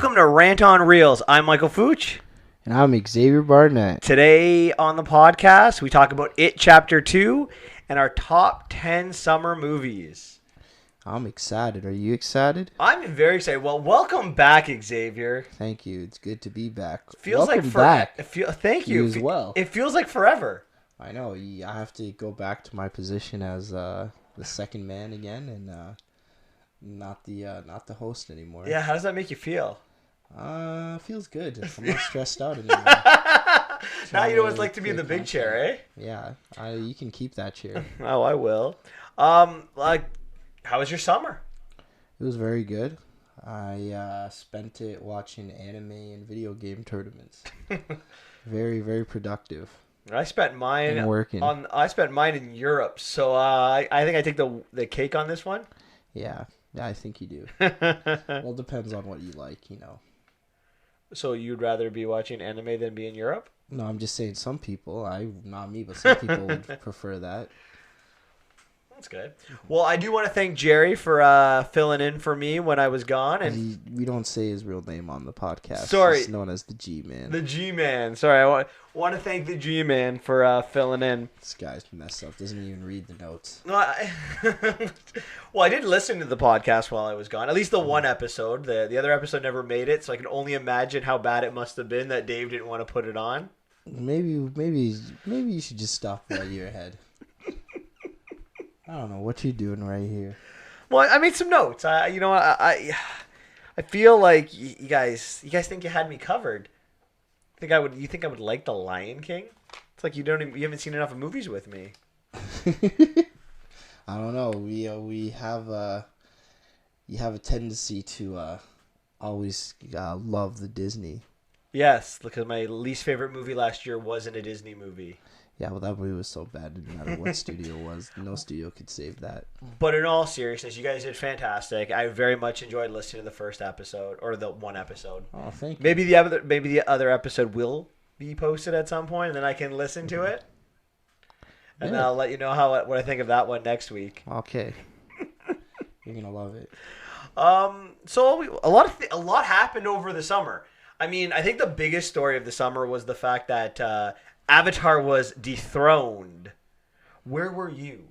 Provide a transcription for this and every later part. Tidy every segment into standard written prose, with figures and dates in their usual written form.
Welcome to Rant on Reels. I'm Michael Fooch. And I'm Xavier Barnett. Today on the podcast, we talk about It Chapter 2 and our top 10 summer movies. I'm excited. Are you excited? I'm very excited. Well, welcome back, Xavier. Thank you. It's good to be back. Feels welcome like back. Thank you. You as well. It feels like forever. I know. I have to go back to my position as the second man again, and not the host anymore. Yeah, how does that make you feel? Feels good. I'm not stressed out anymore. Now you know what it's like to be in the big chair, eh? Yeah, you can keep that chair. Oh, I will. How was your summer? It was very good. I spent it watching anime and video game tournaments. Very, very productive. I spent mine and working. I spent mine in Europe, so I think I take the cake on this one. Yeah, I think you do. Well, it depends on what you like, you know. So you'd rather be watching anime than be in Europe? No, I'm just saying some people. Not me, but some people would prefer that. That's good. Well, I do want to thank Jerry for filling in for me when I was gone. And we don't say his real name on the podcast. Sorry. He's known as the G-Man. The G-Man. Sorry, I want to thank the G-Man for filling in. This guy's messed up. Doesn't even read the notes. Well, I did listen to the podcast while I was gone. At least the one episode. The other episode never made it, so I can only imagine how bad it must have been that Dave didn't want to put it on. Maybe you should just stop while you're ahead. I don't know what you're doing right here. Well, I made some notes. I feel like you guys think you had me covered. You think I would like The Lion King? It's like you haven't seen enough movies with me. I don't know. We have you have a tendency to always love the Disney. Yes, because my least favorite movie last year wasn't a Disney movie. Yeah, well, that movie was so bad. It didn't matter what studio it was. No studio could save that. But in all seriousness, you guys did fantastic. I very much enjoyed listening to the first episode, or the one episode. Oh, thank you. Maybe the other episode will be posted at some point, and then I can listen to it. And then I'll let you know what I think of that one next week. Okay. You're gonna love it. So a lot happened over the summer. I mean, I think the biggest story of the summer was the fact that Avatar was dethroned. Where were you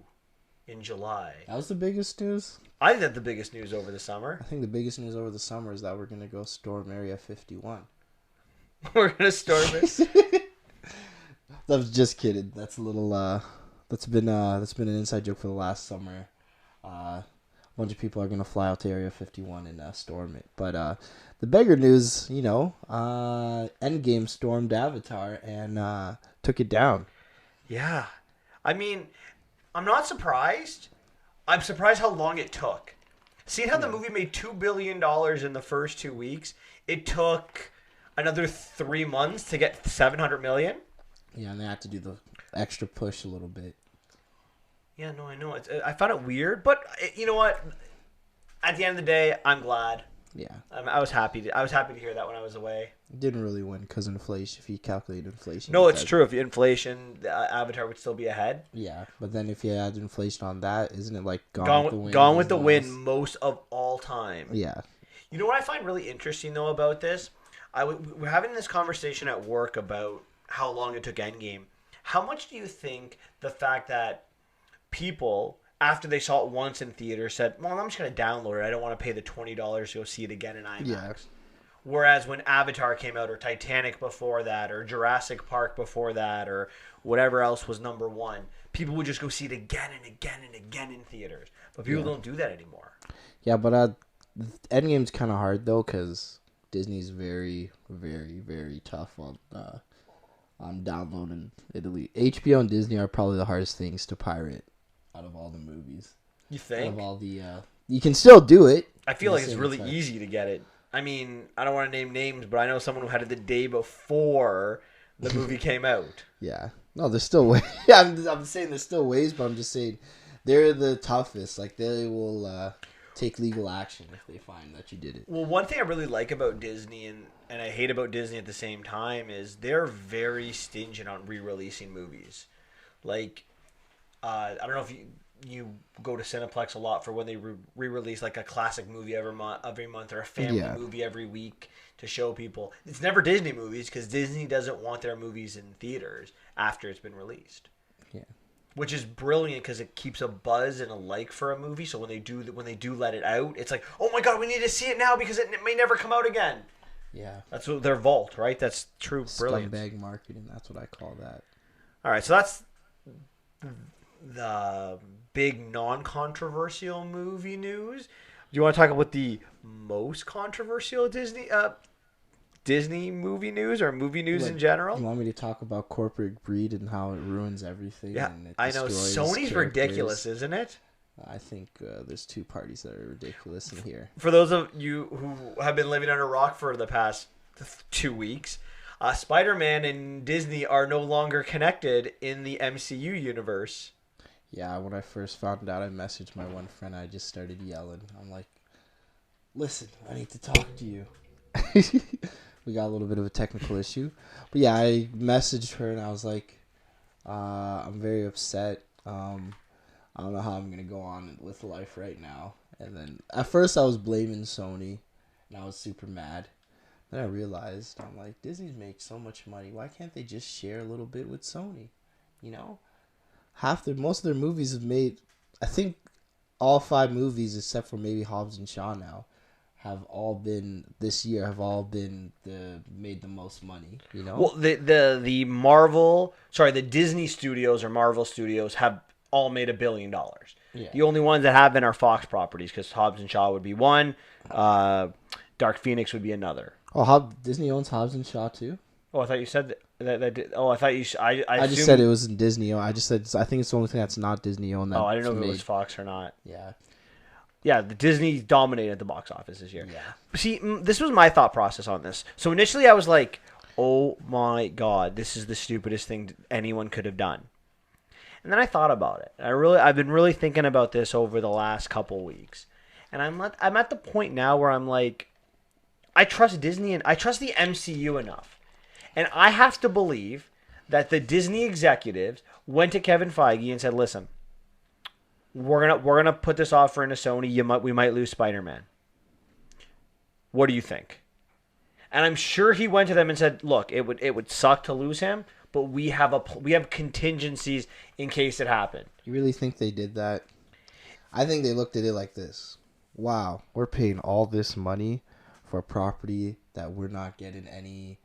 in July? That was the biggest news? I think that's the biggest news over the summer. I think the biggest news over the summer is that we're going to go storm Area 51. We're going to storm it? I was just kidding. That's a little, that's been an inside joke for the last summer. A bunch of people are going to fly out to Area 51 and storm it. But the bigger news, Endgame stormed Avatar and took it down. Yeah. I mean, I'm not surprised. I'm surprised how long it took. Seeing how the movie made $2 billion in the first 2 weeks, it took another 3 months to get $700 million. Yeah, and they had to do the extra push a little bit. Yeah, no, I know. I found it weird, but you know what? At the end of the day, I'm glad. Yeah, I was happy to hear that when I was away. It didn't really win because inflation. If you calculate inflation, no, it's true. If inflation, Avatar would still be ahead. Yeah, but then if you add inflation on that, isn't it like Gone with the Wind most of all time? Yeah. You know what I find really interesting though about this? We're having this conversation at work about how long it took Endgame. How much do you think the fact that people, after they saw it once in theater, said, well, I'm just going to download it. I don't want to pay the $20 to go see it again in IMAX. Yeah. Whereas when Avatar came out, or Titanic before that, or Jurassic Park before that, or whatever else was number one, people would just go see it again and again and again in theaters. But people don't do that anymore. Yeah, but Endgame's kind of hard, though, because Disney's very, very, very tough on downloading Italy. HBO and Disney are probably the hardest things to pirate out of all the movies. You think? Out of all the, you can still do it. I feel like it's really easy to get it. I mean, I don't want to name names, but I know someone who had it the day before the movie came out. Yeah. No, there's still ways. I'm saying there's still ways, but I'm just saying they're the toughest. Like, they will take legal action if they find that you did it. Well, one thing I really like about Disney, and I hate about Disney at the same time, is they're very stingent on re-releasing movies. Like, I don't know if you go to Cineplex a lot for when they re-release like a classic movie every month, or a family movie every week to show people. It's never Disney movies because Disney doesn't want their movies in theaters after it's been released. Yeah. Which is brilliant because it keeps a buzz and a like for a movie. So when they do let it out, it's like, oh my god, we need to see it now because it may never come out again. Yeah. That's what their vault, right? That's true brilliance. Scumbag marketing. That's what I call that. All right, so that's the big non-controversial movie news. Do you want to talk about the most controversial Disney movie news or movie news in general? You want me to talk about corporate greed and how it ruins everything? Yeah, and it I know. Sony's characters. Ridiculous, isn't it? I think there's two parties that are ridiculous in here. For those of you who have been living under a rock for the past 2 weeks, Spider-Man and Disney are no longer connected in the MCU universe. Yeah, when I first found out, I messaged my one friend. I just started yelling. I'm like, listen, I need to talk to you. We got a little bit of a technical issue. But yeah, I messaged her and I was like, I'm very upset. I don't know how I'm going to go on with life right now. And then at first I was blaming Sony and I was super mad. Then I realized, I'm like, Disney makes so much money. Why can't they just share a little bit with Sony? You know? Most of their movies have made, I think all 5 movies except for maybe Hobbs and Shah now, have all been made the most money, you know? Well, the Disney studios or Marvel studios have all made $1 billion. Yeah. The only ones that have been are Fox properties, because Hobbs and Shaw would be one, Dark Phoenix would be another. Oh, Disney owns Hobbs and Shaw too? Oh, I thought you said that. Oh, I thought you. I just said it was in Disney. I just said I think it's the only thing that's not Disney owned. I didn't know if it was Fox or not. Yeah. Yeah, the Disney dominated the box office this year. Yeah. See, this was my thought process on this. So initially I was like, oh my god, this is the stupidest thing anyone could have done. And then I thought about it. I've been really thinking about this over the last couple weeks. And I'm at the point now where I'm like, I trust Disney and I trust the MCU enough. And I have to believe that the Disney executives went to Kevin Feige and said, listen, we're gonna put this offer into Sony. We might lose Spider-Man. What do you think? And I'm sure he went to them and said, "Look, it would suck to lose him, but we have contingencies in case it happened." You really think they did that? I think they looked at it like this: wow, we're paying all this money for a property that we're not getting any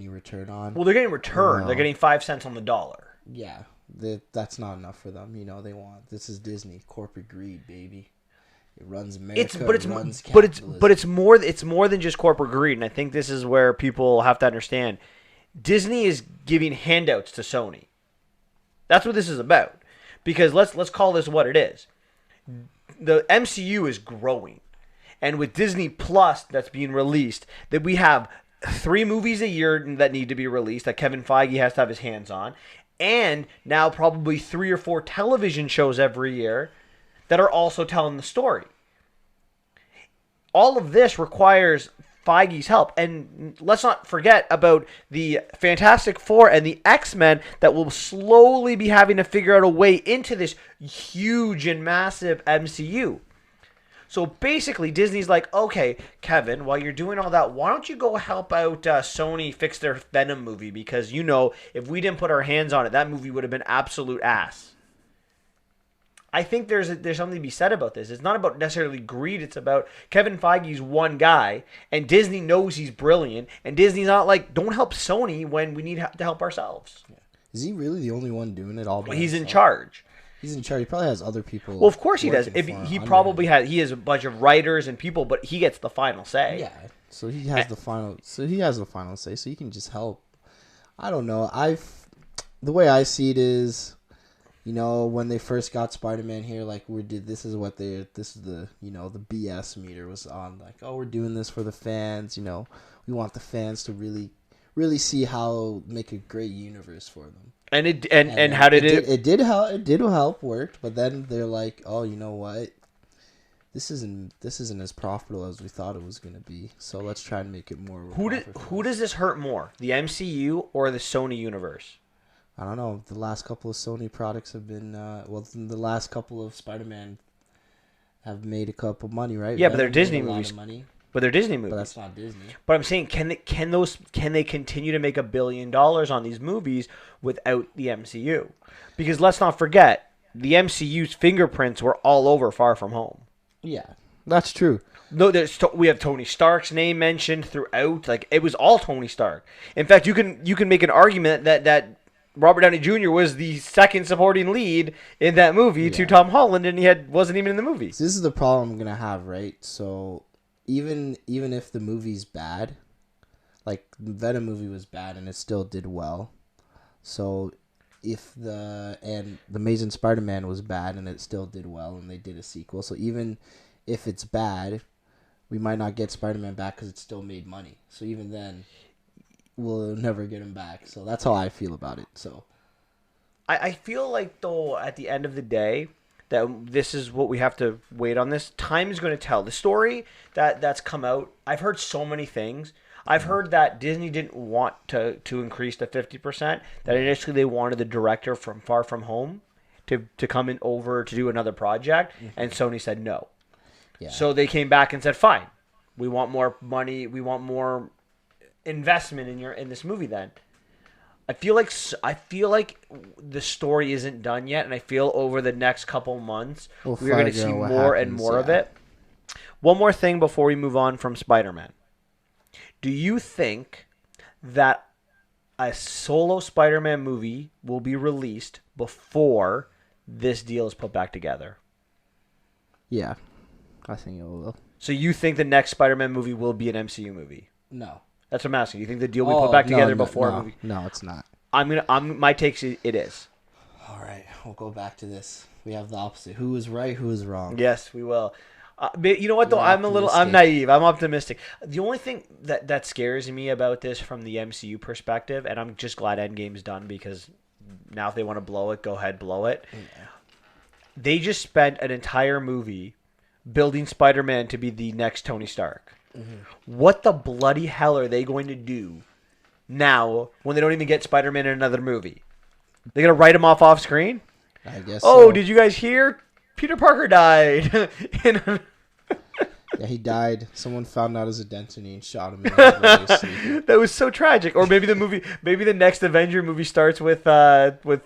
return on. Well, they're getting return. They're getting 5 cents on the dollar. Yeah. That's not enough for them. You know, this is Disney, corporate greed, baby. It runs America. It's more than just corporate greed, and I think this is where people have to understand. Disney is giving handouts to Sony. That's what this is about. Because let's call this what it is. The MCU is growing, and with Disney Plus that's being released, that we have 3 movies a year that need to be released that Kevin Feige has to have his hands on. And now probably 3 or 4 television shows every year that are also telling the story. All of this requires Feige's help. And let's not forget about the Fantastic Four and the X-Men that will slowly be having to figure out a way into this huge and massive MCU. So basically, Disney's like, okay, Kevin, while you're doing all that, why don't you go help out Sony fix their Venom movie? Because, if we didn't put our hands on it, that movie would have been absolute ass. I think there's something to be said about this. It's not about necessarily greed. It's about Kevin Feige's one guy, and Disney knows he's brilliant, and Disney's not like, don't help Sony when we need to help ourselves. Yeah. Is he really the only one doing it all by He's himself? In charge. He's in charge. He probably has other people. Well, of course he does. He has a bunch of writers and people, but he gets the final say. Yeah. So he has the final. So he has the final say. So he can just help. I don't know. The way I see it is, when they first got Spider-Man here, like this is the the BS meter was on. Like, oh, we're doing this for the fans. We want the fans to really, really see how make a great universe for them. And how did it? It did help worked, but then they're like, oh, you know what? This isn't as profitable as we thought it was going to be. So let's try and make it more. Who does this hurt more, the MCU or the Sony universe? I don't know. The last couple of Sony products have been the last couple of Spider-Man have made a couple money, right? Yeah, but they're Venom made Disney a lot movies. of money, But they're Disney but movies. that's not Disney. But I'm saying, can they continue to make $1 billion on these movies without the MCU? Because let's not forget, the MCU's fingerprints were all over Far From Home. Yeah, that's true. No, we have Tony Stark's name mentioned throughout. Like, it was all Tony Stark. In fact, you can make an argument that Robert Downey Jr. was the second supporting lead in that movie to Tom Holland, and he wasn't even in the movie. So this is the problem I'm gonna have, right? So even if the movie's bad, like the Venom movie was bad and it still did well. So if the Amazing Spider-Man was bad and it still did well and they did a sequel, so even if it's bad, we might not get Spider-Man back because it still made money. So even then, we'll never get him back. So that's how I feel about it. So I feel like, though, at the end of the day, that this is what we have to wait on this. Time is going to tell. The story that's come out, I've heard so many things. I've heard that Disney didn't want to increase to 50%, that initially they wanted the director from Far From Home to come in over to do another project, and Sony said no. Yeah. So they came back and said, fine, we want more money, we want more investment in this movie then. I feel like the story isn't done yet, and I feel over the next couple months we're going to see more and more of it. One more thing before we move on from Spider-Man. Do you think that a solo Spider-Man movie will be released before this deal is put back together? Yeah, I think it will. So you think the next Spider-Man movie will be an MCU movie? No. That's what I'm asking. You think the deal will be put back together before a movie? No, it's not. My take is it is. All right, we'll go back to this. We have the opposite. Who is right? Who is wrong? Yes, we will. But you know what, though? I'm naive. I'm optimistic. The only thing that scares me about this from the MCU perspective, and I'm just glad Endgame's done, because now if they want to blow it, go ahead, blow it. Yeah. They just spent an entire movie building Spider-Man to be the next Tony Stark. Mm-hmm. What the bloody hell are they going to do now when they don't even get Spider-Man in another movie? They're going to write him off screen? I guess so. Did you guys hear? Peter Parker died. Yeah, he died. Someone found out his identity and shot him. That was so tragic. Or maybe the next Avenger movie starts with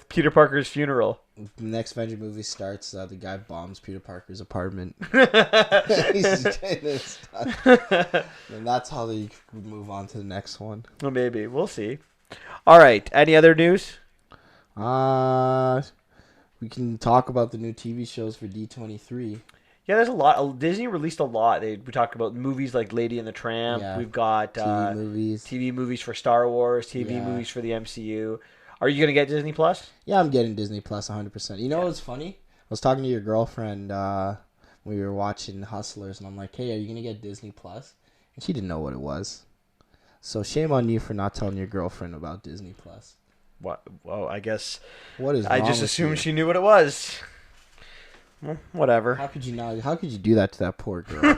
Peter Parker's funeral. The next Avenger movie starts. The guy bombs Peter Parker's apartment. And that's how they move on to the next one. Well, maybe we'll see. All right. Any other news? We can talk about the new TV shows for D23. Yeah, there's a lot. Disney released a lot. We talked about movies like Lady and the Tramp. Yeah. We've got TV movies for Star Wars, TV movies for the MCU. Are you going to get Disney Plus? Yeah, I'm getting Disney Plus 100%. You know what's funny? I was talking to your girlfriend when we were watching Hustlers, and I'm like, hey, are you going to get Disney Plus? And she didn't know what it was. So shame on you for not telling your girlfriend about Disney Plus. What? Well, I guess. What is? I just assumed she knew what it was. Well, whatever. How could you not? How could you do that to that poor girl?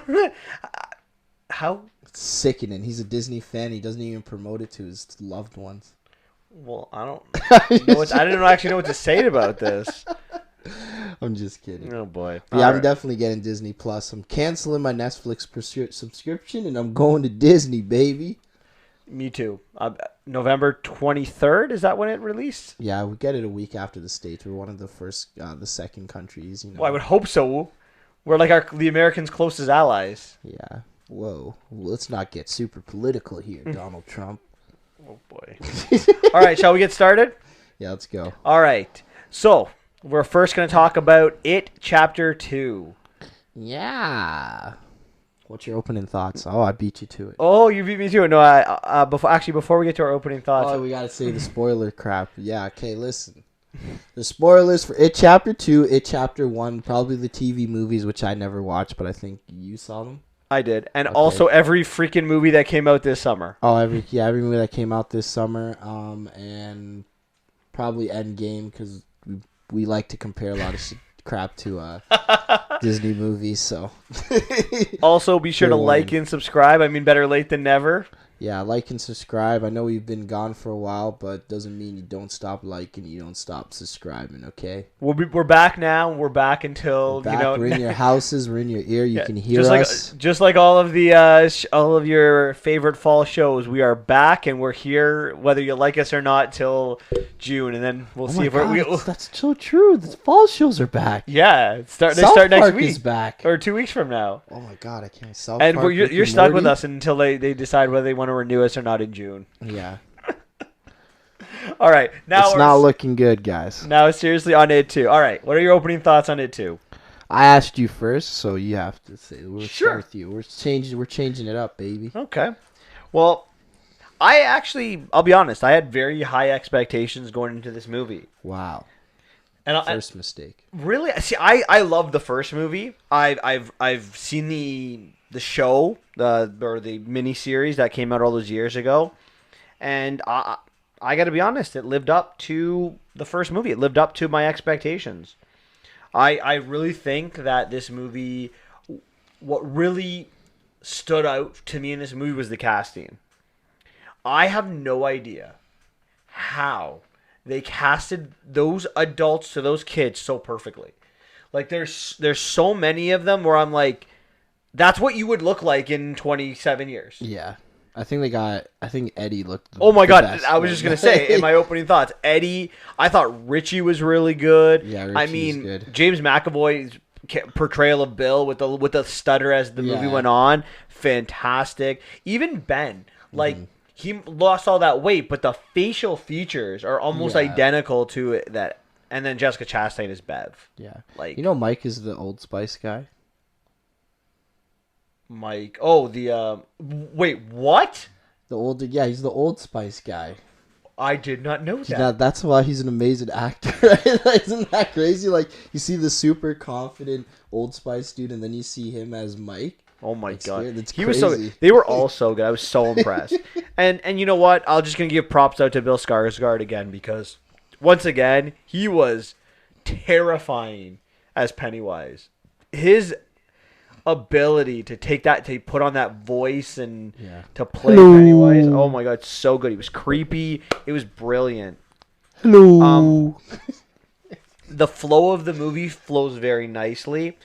How? It's sickening. He's a Disney fan. He doesn't even promote it to his loved ones. Well, I don't know. I didn't actually know what to say about this. I'm just kidding. Oh boy. Yeah, I'm definitely getting Disney Plus. I'm canceling my Netflix subscription, and I'm going to Disney, baby. Me too. November 23rd, is that when it released? Yeah, we get it a week after the States. We're one of the second countries. You know. Well, I would hope so. We're like the Americans' closest allies. Yeah. Whoa. Let's not get super political here, Donald Trump. Oh, boy. All right, shall we get started? Yeah, let's go. All right. So, we're first going to talk about It Chapter 2. Yeah. What's your opening thoughts? Oh, I beat you to it. Oh, you beat me to it. No, before we get to our opening thoughts. Oh, we got to say the spoiler crap. Yeah, okay, listen. The spoilers for It Chapter 2, It Chapter 1, probably the TV movies, which I never watched, but I think you saw them. I did. And also every freaking movie that came out this summer. Oh, every movie that came out this summer. And probably Endgame, because we like to compare a lot of crap to Disney movies, so. Also, be sure to like and subscribe. I mean, better late than never. Yeah, like and subscribe. I know we've been gone for a while, but doesn't mean you don't stop liking, you don't stop subscribing, okay? We're back now. We're back until We're back. We're in your houses. We're in your ear. You can hear us. Just like all of the all of your favorite fall shows. We are back, and we're here, whether you like us or not, till June, and then we'll see if that's so true. The fall shows are back. Yeah, they start next week. Is back or 2 weeks from now. Oh my god, I can't. And you're stuck with us until they decide whether they want to renew us or not in June. Yeah. All right, now it's not looking good, guys. Now seriously on Id 2. All right, what are your opening thoughts on Id 2? I asked you first, so you have to say. We'll sure. Start with you. We're changing it up, baby. Okay. Well, I'll be honest. I had very high expectations going into this movie. Wow. And first mistake. Really? See, I love the first movie. I've seen the show, or the miniseries that came out all those years ago, and I got to be honest, it lived up to the first movie. It lived up to my expectations. I really think that this movie, what really stood out to me in this movie was the casting. I have no idea how they casted those adults to those kids so perfectly. Like there's so many of them where I'm like, that's what you would look like in 27 years. Yeah. I think Eddie looked oh my god, I was just going to say, in my opening thoughts, Eddie, I thought Richie was really good. Yeah, Richie was good. James McAvoy's portrayal of Bill with the stutter as the movie went on, fantastic. Even Ben, like, he lost all that weight, but the facial features are almost identical to it, that. And then Jessica Chastain is Bev. Yeah. Like, Mike is the Old Spice guy? Mike. Oh, wait, what? He's the Old Spice guy. I did not know that. That's why he's an amazing actor, right? Isn't that crazy? Like, you see the super confident Old Spice dude, and then you see him as Mike. Oh my god, that's he crazy. was they were all so good. I was so impressed. and you know what? I'm just gonna give props out to Bill Skarsgård again, because once again he was terrifying as Pennywise. His ability to put on that voice and to play Pennywise. Oh my god, so good. He was creepy. It was brilliant. Hello. The flow of the movie flows very nicely.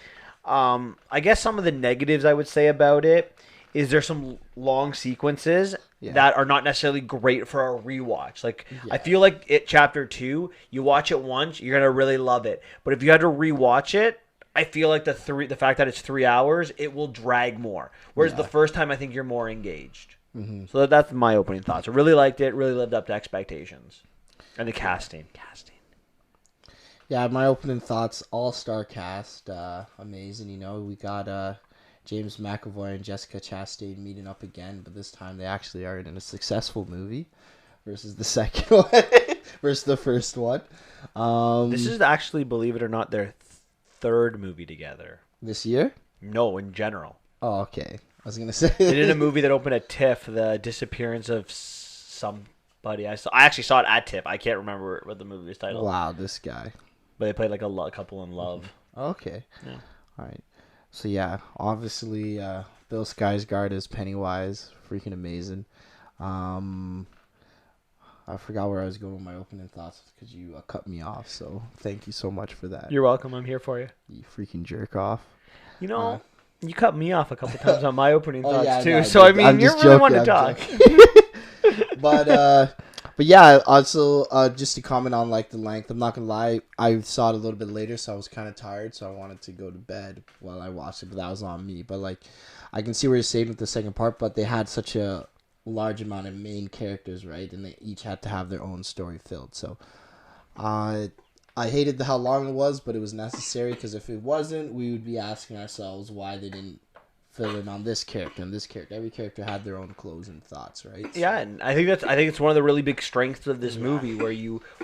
I guess some of the negatives I would say about it is there's some long sequences that are not necessarily great for a rewatch. Like, I feel like Chapter 2, you watch it once, you're gonna really love it. But if you had to rewatch it, I feel like the fact that it's 3 hours, it will drag more. Whereas the first time, I think you're more engaged. Mm-hmm. So that's my opening thoughts. I really liked it. Really lived up to expectations. And the casting. Yeah, my opening thoughts, all-star cast, amazing. We got James McAvoy and Jessica Chastain meeting up again, but this time they actually are in a successful movie versus the second one, versus the first one. This is actually, believe it or not, their third movie together. This year? No, in general. Oh, okay. I was going to say. They did a movie that opened at TIFF, The Disappearance of Somebody. I actually saw it at TIFF. I can't remember what the movie was titled. Wow, this guy. But they played like a couple in love. Okay. Yeah. All right. So, yeah, obviously, Bill Skarsgård is Pennywise. Freaking amazing. I forgot where I was going with my opening thoughts because you cut me off. So, thank you so much for that. You're welcome. I'm here for you. You freaking jerk off. You cut me off a couple times on my opening thoughts, too. No, so, I mean, you're really wanting to talk. But yeah, also just to comment on like the length, I'm not gonna lie, I saw it a little bit later, so I was kind of tired, so I wanted to go to bed while I watched it, but that was on me. But like, I can see where you're saying with the second part, but they had such a large amount of main characters, right, and they each had to have their own story filled. So, I hated how long it was, but it was necessary, because if it wasn't, we would be asking ourselves why they didn't fill in on this character and this character. Every character had their own closing thoughts, right? So. Yeah, and I think it's one of the really big strengths of this movie, where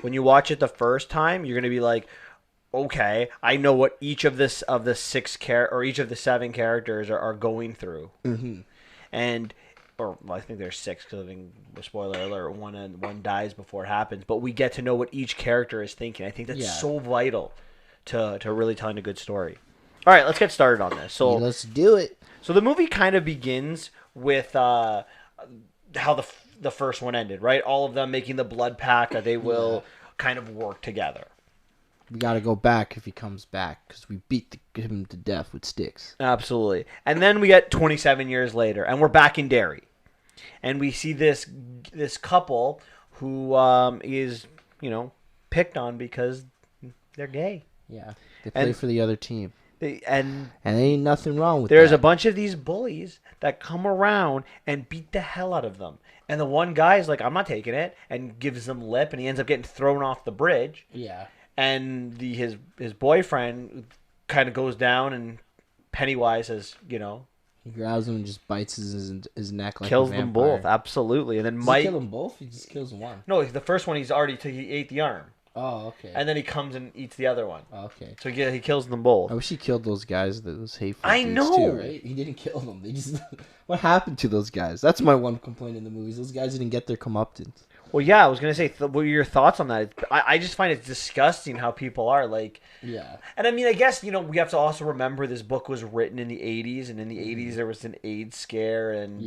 when you watch it the first time, you're gonna be like, okay, I know what each of the each of the 7 characters are going through, and I think there's 6 because I think, spoiler alert, one dies before it happens, but we get to know what each character is thinking. I think that's so vital to really telling a good story. All right, let's get started on this. So let's do it. So the movie kind of begins with how the first one ended, right? All of them making the blood pact that they will kind of work together. We got to go back if he comes back because we beat him to death with sticks. Absolutely. And then we get 27 years later, and we're back in Derry. And we see this couple who is, picked on because they're gay. Yeah. They play for the other team. And there ain't nothing wrong with there's that. a bunch of these bullies that come around and beat the hell out of them. And the one guy's like, I'm not taking it, and gives them lip, and he ends up getting thrown off the bridge. Yeah. And his boyfriend kind of goes down, and Pennywise says, He grabs him and just bites his neck like kills a vampire. them both, absolutely. And then Does Mike... he kill them both? He just kills one. No, the first one he ate the arm. Oh, okay. And then he comes and eats the other one. Oh, okay. So he kills them both. I wish he killed those guys, those hateful I dudes know. too, right? He didn't kill them. They just... What happened to those guys? That's my one complaint in the movies. Those guys didn't get their comeuppance. Well, yeah, I was going to say, what are your thoughts on that? I just find it disgusting how people are, like... Yeah. And I mean, I guess, we have to also remember this book was written in the 80s, and in the 80s there was an AIDS scare, and,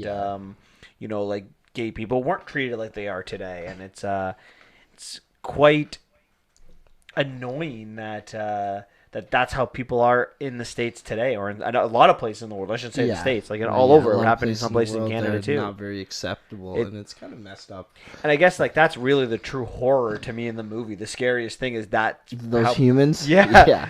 like, gay people weren't treated like they are today, and it's quite annoying that that's how people are in the States today, or in a lot of places in the world. I shouldn't say the States, like all over. It happened in some places in Canada too. Not very acceptable, and it's kind of messed up. And I guess like that's really the true horror to me in the movie. The scariest thing is that those humans. Yeah.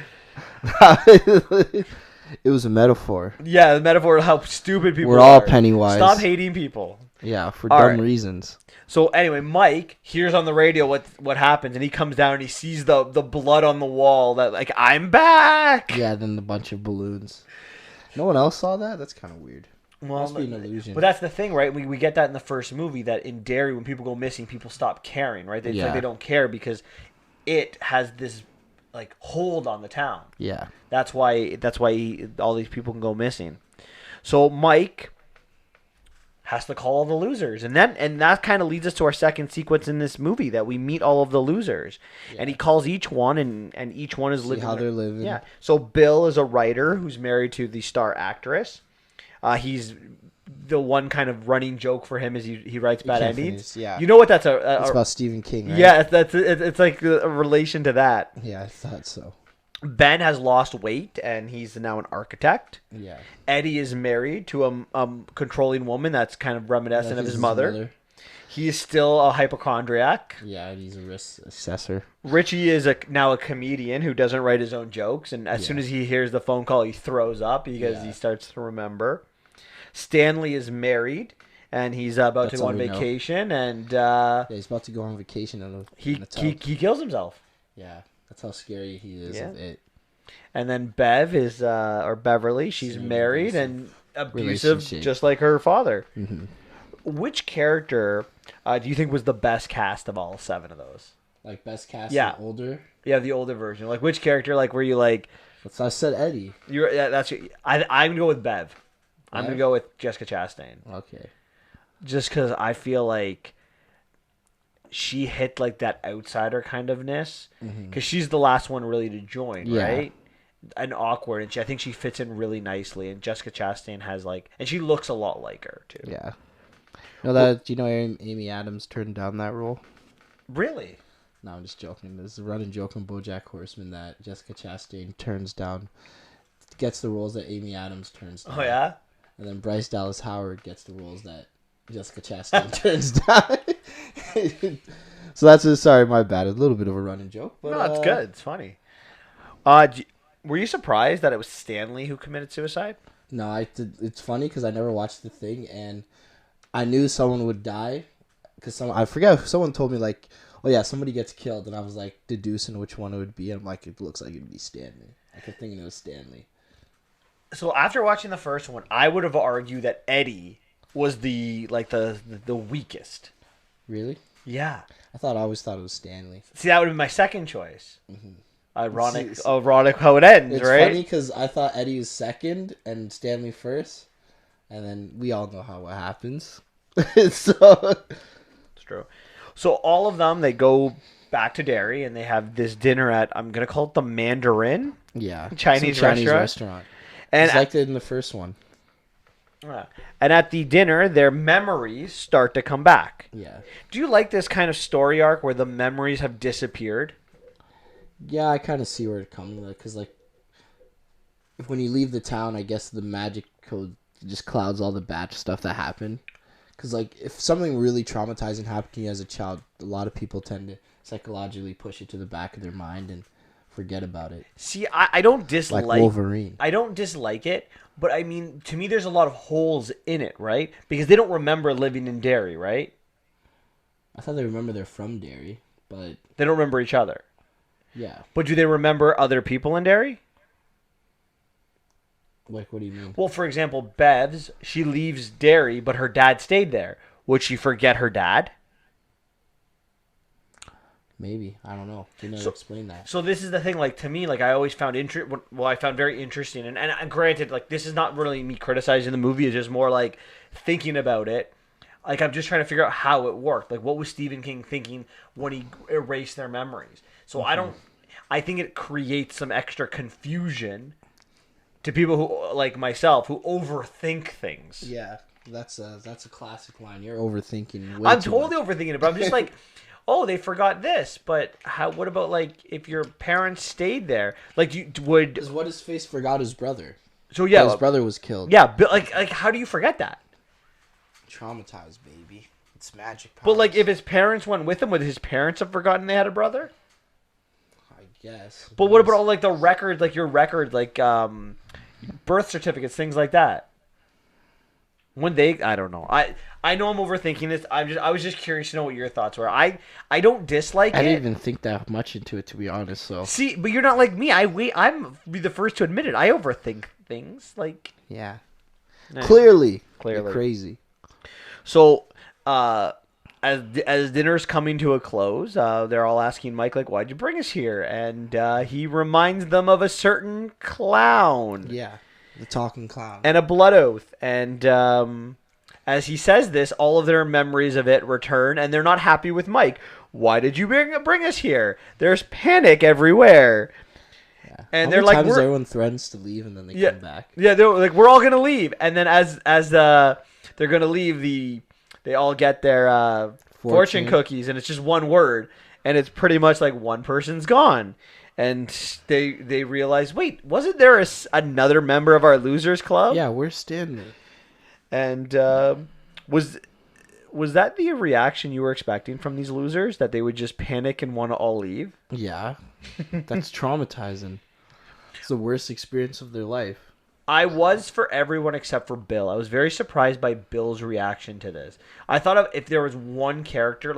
It was a metaphor. Yeah, the metaphor of how stupid people are. We're all Pennywise. Stop hating people. Yeah, for dumb reasons. So anyway, Mike hears on the radio what happens, and he comes down and he sees the blood on the wall. That like I'm back. Yeah, then the bunch of balloons. No one else saw that. That's kind of weird. Well, must be an illusion. But that's the thing, right? We get that in the first movie that in Derry, when people go missing, people stop caring, right? It's like they don't care because it has this like hold on the town. Yeah, that's why all these people can go missing. So Mike has to call all the losers, and that kind of leads us to our second sequence in this movie, that we meet all of the losers, and he calls each one, and each one is living how they're living. Yeah. So Bill is a writer who's married to the star actress. He's the one kind of running joke for him is he writes bad endings. Yeah. You know what that's it's about Stephen King, right? Yeah, it's like a relation to that. Yeah, I thought so. Ben has lost weight, and he's now an architect. Yeah. Eddie is married to a controlling woman that's kind of reminiscent of his mother. He is still a hypochondriac. Yeah, and he's a risk assessor. Richie is now a comedian who doesn't write his own jokes, and as soon as he hears the phone call, he throws up because he starts to remember. Stanley is married, and he's about to go on vacation, and he's about to go on vacation. He kills himself. Yeah. That's how scary he is of it. And then Bev is, or Beverly, she's married and abusive, just like her father. Mm-hmm. Which character do you think was the best cast of all 7 of those? Like best cast, older? Yeah, the older version. Like which character? Like were you like? I said Eddie. I'm gonna go with Bev. I'm gonna go with Jessica Chastain. Okay. Just because I feel like she hit like that outsider kind ofness because she's the last one really to join, right? And awkward, and I think she fits in really nicely. And Jessica Chastain has and she looks a lot like her too. Yeah. Do you know Amy Adams turned down that role? Really? No, I'm just joking. There's a running joke on BoJack Horseman that Jessica Chastain turns down, gets the roles that Amy Adams turns down. Oh yeah. And then Bryce Dallas Howard gets the roles that Jessica Chastain turns down. So that's sorry, my bad. A little bit of a running joke, but no, it's good. It's funny. Were you surprised that it was Stanley who committed suicide? No, I did. It's funny because I never watched the thing, and I knew someone would die because I forget. Someone told me oh yeah, somebody gets killed, and I was deducing which one it would be. And I'm like, it looks like it'd be Stanley. I kept thinking it was Stanley. So after watching the first one, I would have argued that Eddie was the weakest. Really? Yeah. I always thought it was Stanley. See, that would be my second choice. Mm-hmm. Ironic how it ends, it's right? It's funny because I thought Eddie was second and Stanley first, and then we all know what happens. It's true. So all of them, they go back to Derry and they have this dinner at, I'm gonna call it the Mandarin. Yeah, Chinese restaurant. And it's like in the first one. Yeah. And at the dinner, their memories start to come back. Yeah. Do you like this kind of story arc where the memories have disappeared? Yeah, I kind of see where it's coming, like, because, like, if when you leave the town, I guess the magic code just clouds all the bad stuff that happened. Because, like, if something really traumatizing happened to you as a child, a lot of people tend to psychologically push it to the back of their mind and forget about it. See, I don't dislike Like Wolverine. I don't dislike it, but I mean, to me, there's a lot of holes in it, right? Because they don't remember living in Derry, right? I thought they remember they're from Derry, but They don't remember each other. yeah. But do they remember other people in Derry? Like, what do you mean? Well, for example, Bev's, she leaves Derry, but her dad stayed there. Would she forget her dad? Maybe. I don't know. They never explain that. So this is the thing, like, to me, like, I always found I found very interesting, and granted, like, this is not really me criticizing the movie, it's just more, like, thinking about it. Like, I'm just trying to figure out how it worked. Like, what was Stephen King thinking when he erased their memories? So I think it creates some extra confusion to people who, like myself, who overthink things. Yeah, that's a classic line. You're overthinking. I'm totally overthinking it, but I'm just like, oh, they forgot this, but how? What about, like, if your parents stayed there? Like, you would. Because what his face forgot his brother. So yeah, his brother was killed. Yeah, but like, how do you forget that? Traumatized, baby. It's magic powers. But like, if his parents went with him, would his parents have forgotten they had a brother? I guess. But what about all, like, the records, like your record, like birth certificates, things like that? When they, I don't know. I know I'm overthinking this. I was just curious to know what your thoughts were. I don't dislike it. I didn't even think that much into it, to be honest. So see, but you're not like me. I'm be the first to admit it. I overthink things. Like, yeah, eh, clearly, clearly. You're crazy. So, as dinner's coming to a close, they're all asking Mike, like, "Why'd you bring us here?" And he reminds them of a certain clown. Yeah, the talking clown and a blood oath. And as he says this, all of their memories of it return, and they're not happy with Mike. Why did you bring us here? There's panic everywhere. Yeah. And How they're many like, times everyone threatens to leave and then they come back. Yeah, they're like, we're all gonna leave. And then as they're gonna leave, they all get their fortune cookies, and it's just one word, and it's pretty much like one person's gone. And they realize, wait, wasn't there another member of our losers club? Yeah, where's Stanley? And was that the reaction you were expecting from these losers, that they would just panic and want to all leave? Yeah, that's traumatizing. It's the worst experience of their life. I was for everyone except for Bill. I was very surprised by Bill's reaction to this. I thought if there was one character,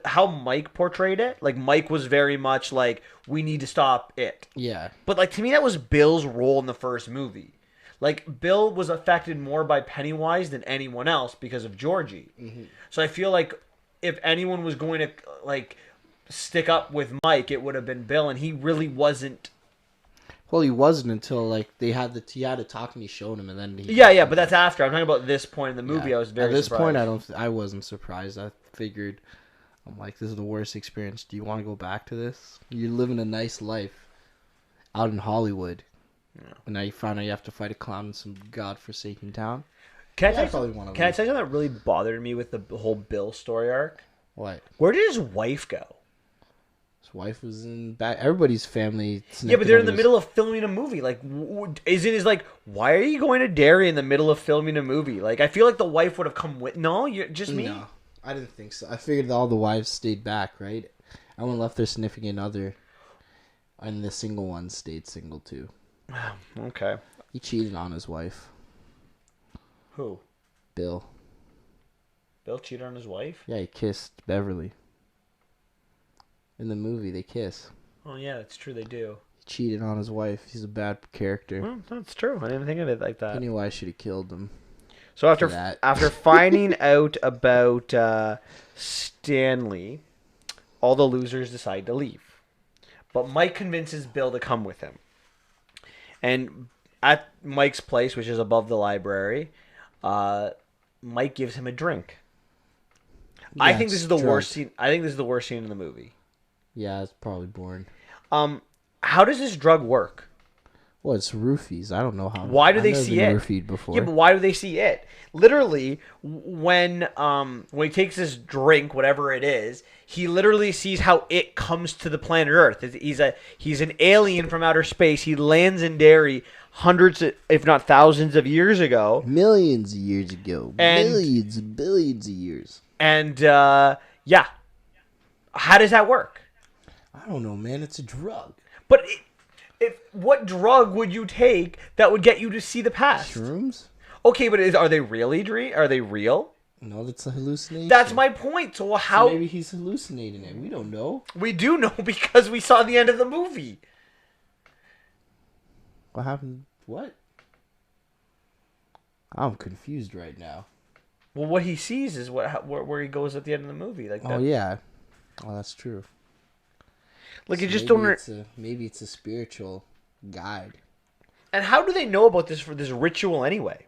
how Mike portrayed it, like, Mike was very much like, we need to stop it. Yeah. But, like, to me, that was Bill's role in the first movie. Like, Bill was affected more by Pennywise than anyone else because of Georgie. Mm-hmm. So I feel like if anyone was going to, like, stick up with Mike, it would have been Bill, and he really wasn't. Well, he wasn't until, like, he had to talk and he showed him, and then he... Yeah, but that's after. I'm talking about this point in the movie. Yeah. I was very surprised. At this point, I wasn't surprised. I figured, I'm like, this is the worst experience. Do you want to go back to this? You're living a nice life out in Hollywood. Yeah. And now you find out you have to fight a clown in some godforsaken town. Can I tell you something that really bothered me with the whole Bill story arc? What? Where did his wife go? His wife was in back. Everybody's family. Yeah, but they're in the middle of filming a movie. Like, is like, why are you going to Derry in the middle of filming a movie? Like, I feel like the wife would have come with. No, you're just me. No, I didn't think so. I figured all the wives stayed back, right? Everyone left their significant other, and the single one stayed single too. Okay. He cheated on his wife. Who? Bill. Bill cheated on his wife? Yeah, he kissed Beverly. In the movie, they kiss. Oh, yeah, that's true, they do. He cheated on his wife. He's a bad character. Well, that's true. I didn't think of it like that. Pennywise should have killed him. So after finding out about Stanley, all the losers decide to leave. But Mike convinces Bill to come with him. And at Mike's place, which is above the library, Mike gives him a drink. Yeah, I think this is the worst scene. I think this is the worst scene in the movie. Yeah, it's probably boring. How does this drug work? Well, it's roofies. I don't know how. Why do I've they never see been it? roofied before. Yeah, but why do they see it? Literally, when he takes his drink, whatever it is, he literally sees how it comes to the planet Earth. He's an alien from outer space. He lands in Derry hundreds, if not thousands, of years ago, Millions of years ago. And- Millions, billions of years. and yeah, how does that work? I don't know, man. It's a drug. But what drug would you take that would get you to see the past? Shrooms? Okay, but are they really Are they real? No, that's a hallucination. That's my point. So how? So maybe he's hallucinating it. We don't know. We do know because we saw the end of the movie. What happened? What? I'm confused right now. Well, what he sees is where he goes at the end of the movie. Like that. Oh, yeah. Oh, that's true. Like So you just maybe don't. maybe it's a spiritual guide. And how do they know about this for this ritual anyway?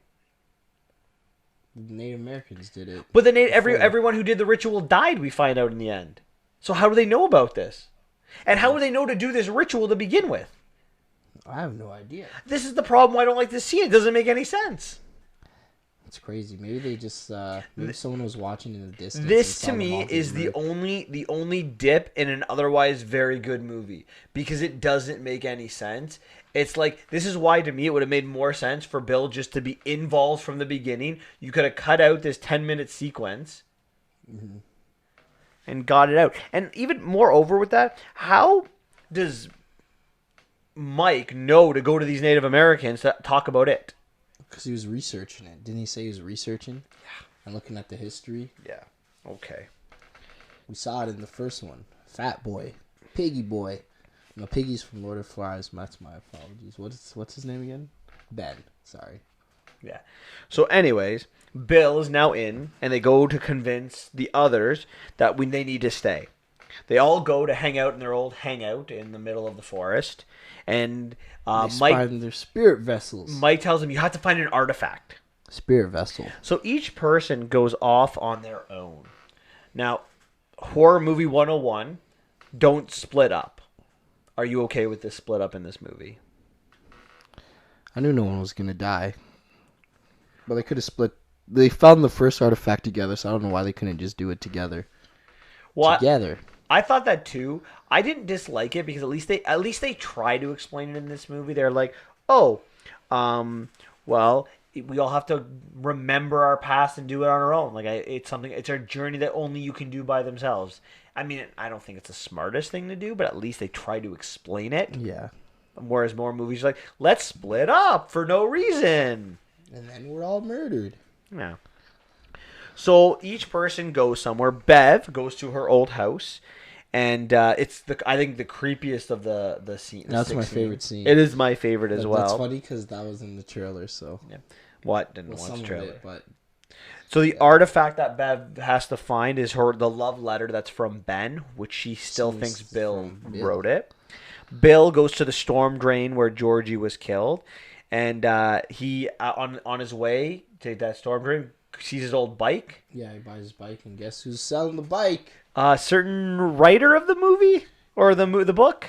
The Native Americans did it. But then before. everyone who did the ritual died. We find out in the end. So how do they know about this? And how would they know to do this ritual to begin with? I have no idea. This is the problem. Why I don't like this scene. It doesn't make any sense. It's crazy. Maybe they just maybe someone was watching in the distance. This and saw to them me all get is the murdered. only dip in an otherwise very good movie because it doesn't make any sense. It's like this is why to me it would have made more sense for Bill just to be involved from the beginning. You could have cut out this 10-minute sequence and got it out. And even moreover with that, how does Mike know to go to these Native Americans to talk about it? Because he was researching it. Didn't he say he was researching? Yeah. And looking at the history. Yeah. Okay. We saw it in the first one. Fat Boy. Piggy Boy. No, Piggy's from Lord of the Flies. That's my apologies. What's his name again? Ben. Sorry. Yeah. So anyways, Bill is now in, and they go to convince the others that they need to stay. They all go to hang out in their old hangout in the middle of the forest. And Mike, find their spirit vessels. Mike tells them you have to find an artifact. Spirit vessel. So each person goes off on their own. Now, horror movie 101, don't split up. Are you okay with this split up in this movie? I knew no one was going to die. But they could have split. They found the first artifact together, so I don't know why they couldn't just do it together. Together. I thought that too. I didn't dislike it because at least they try to explain it in this movie. They're like, well, we all have to remember our past and do it on our own. Like it's a journey that only you can do by themselves. I mean, I don't think it's the smartest thing to do, but at least they try to explain it. Yeah. Whereas more movies are like, let's split up for no reason. And then we're all murdered. Yeah. So each person goes somewhere. Bev goes to her old house. And it's I think the creepiest of the scene. That's my favorite scene. It is my favorite as well. That's funny because that was in the trailer. So yeah. What didn't watch the trailer? It, but so the artifact that Bev has to find is the love letter that's from Ben, which she still thinks Bill wrote it. Bill goes to the storm drain where Georgie was killed, and he on his way to that storm drain sees his old bike. Yeah, he buys his bike, and guess who's selling the bike? Certain writer of the movie or the book.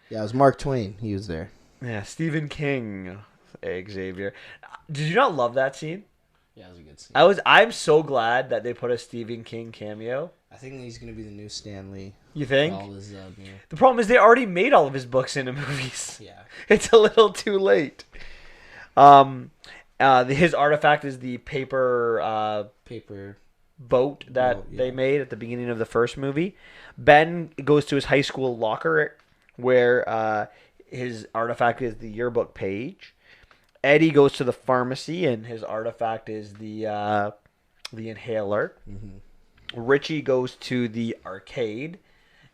Yeah, it was Mark Twain. He was there. Yeah, Stephen King. Xavier, did you not love that scene? Yeah, it was a good scene. I'm so glad that they put a Stephen King cameo. I think he's gonna be the new Stan Lee. You think? All his, The problem is they already made all of his books into movies. Yeah, it's a little too late. His artifact is the paper boat that they made at the beginning of the first movie. Ben goes to his high school locker where his artifact is the yearbook page. Eddie goes to the pharmacy and his artifact is the inhaler. Mm-hmm. Richie goes to the arcade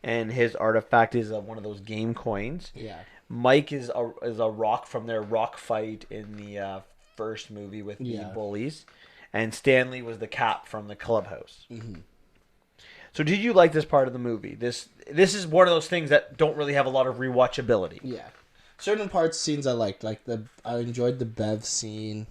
and his artifact is one of those game coins. Yeah. Mike is a rock from their rock fight in the first movie with the bullies. And Stanley was the cap from the clubhouse. Mm-hmm. So did you like this part of the movie? This is one of those things that don't really have a lot of rewatchability. Yeah. Certain scenes I liked. I enjoyed the Bev scene.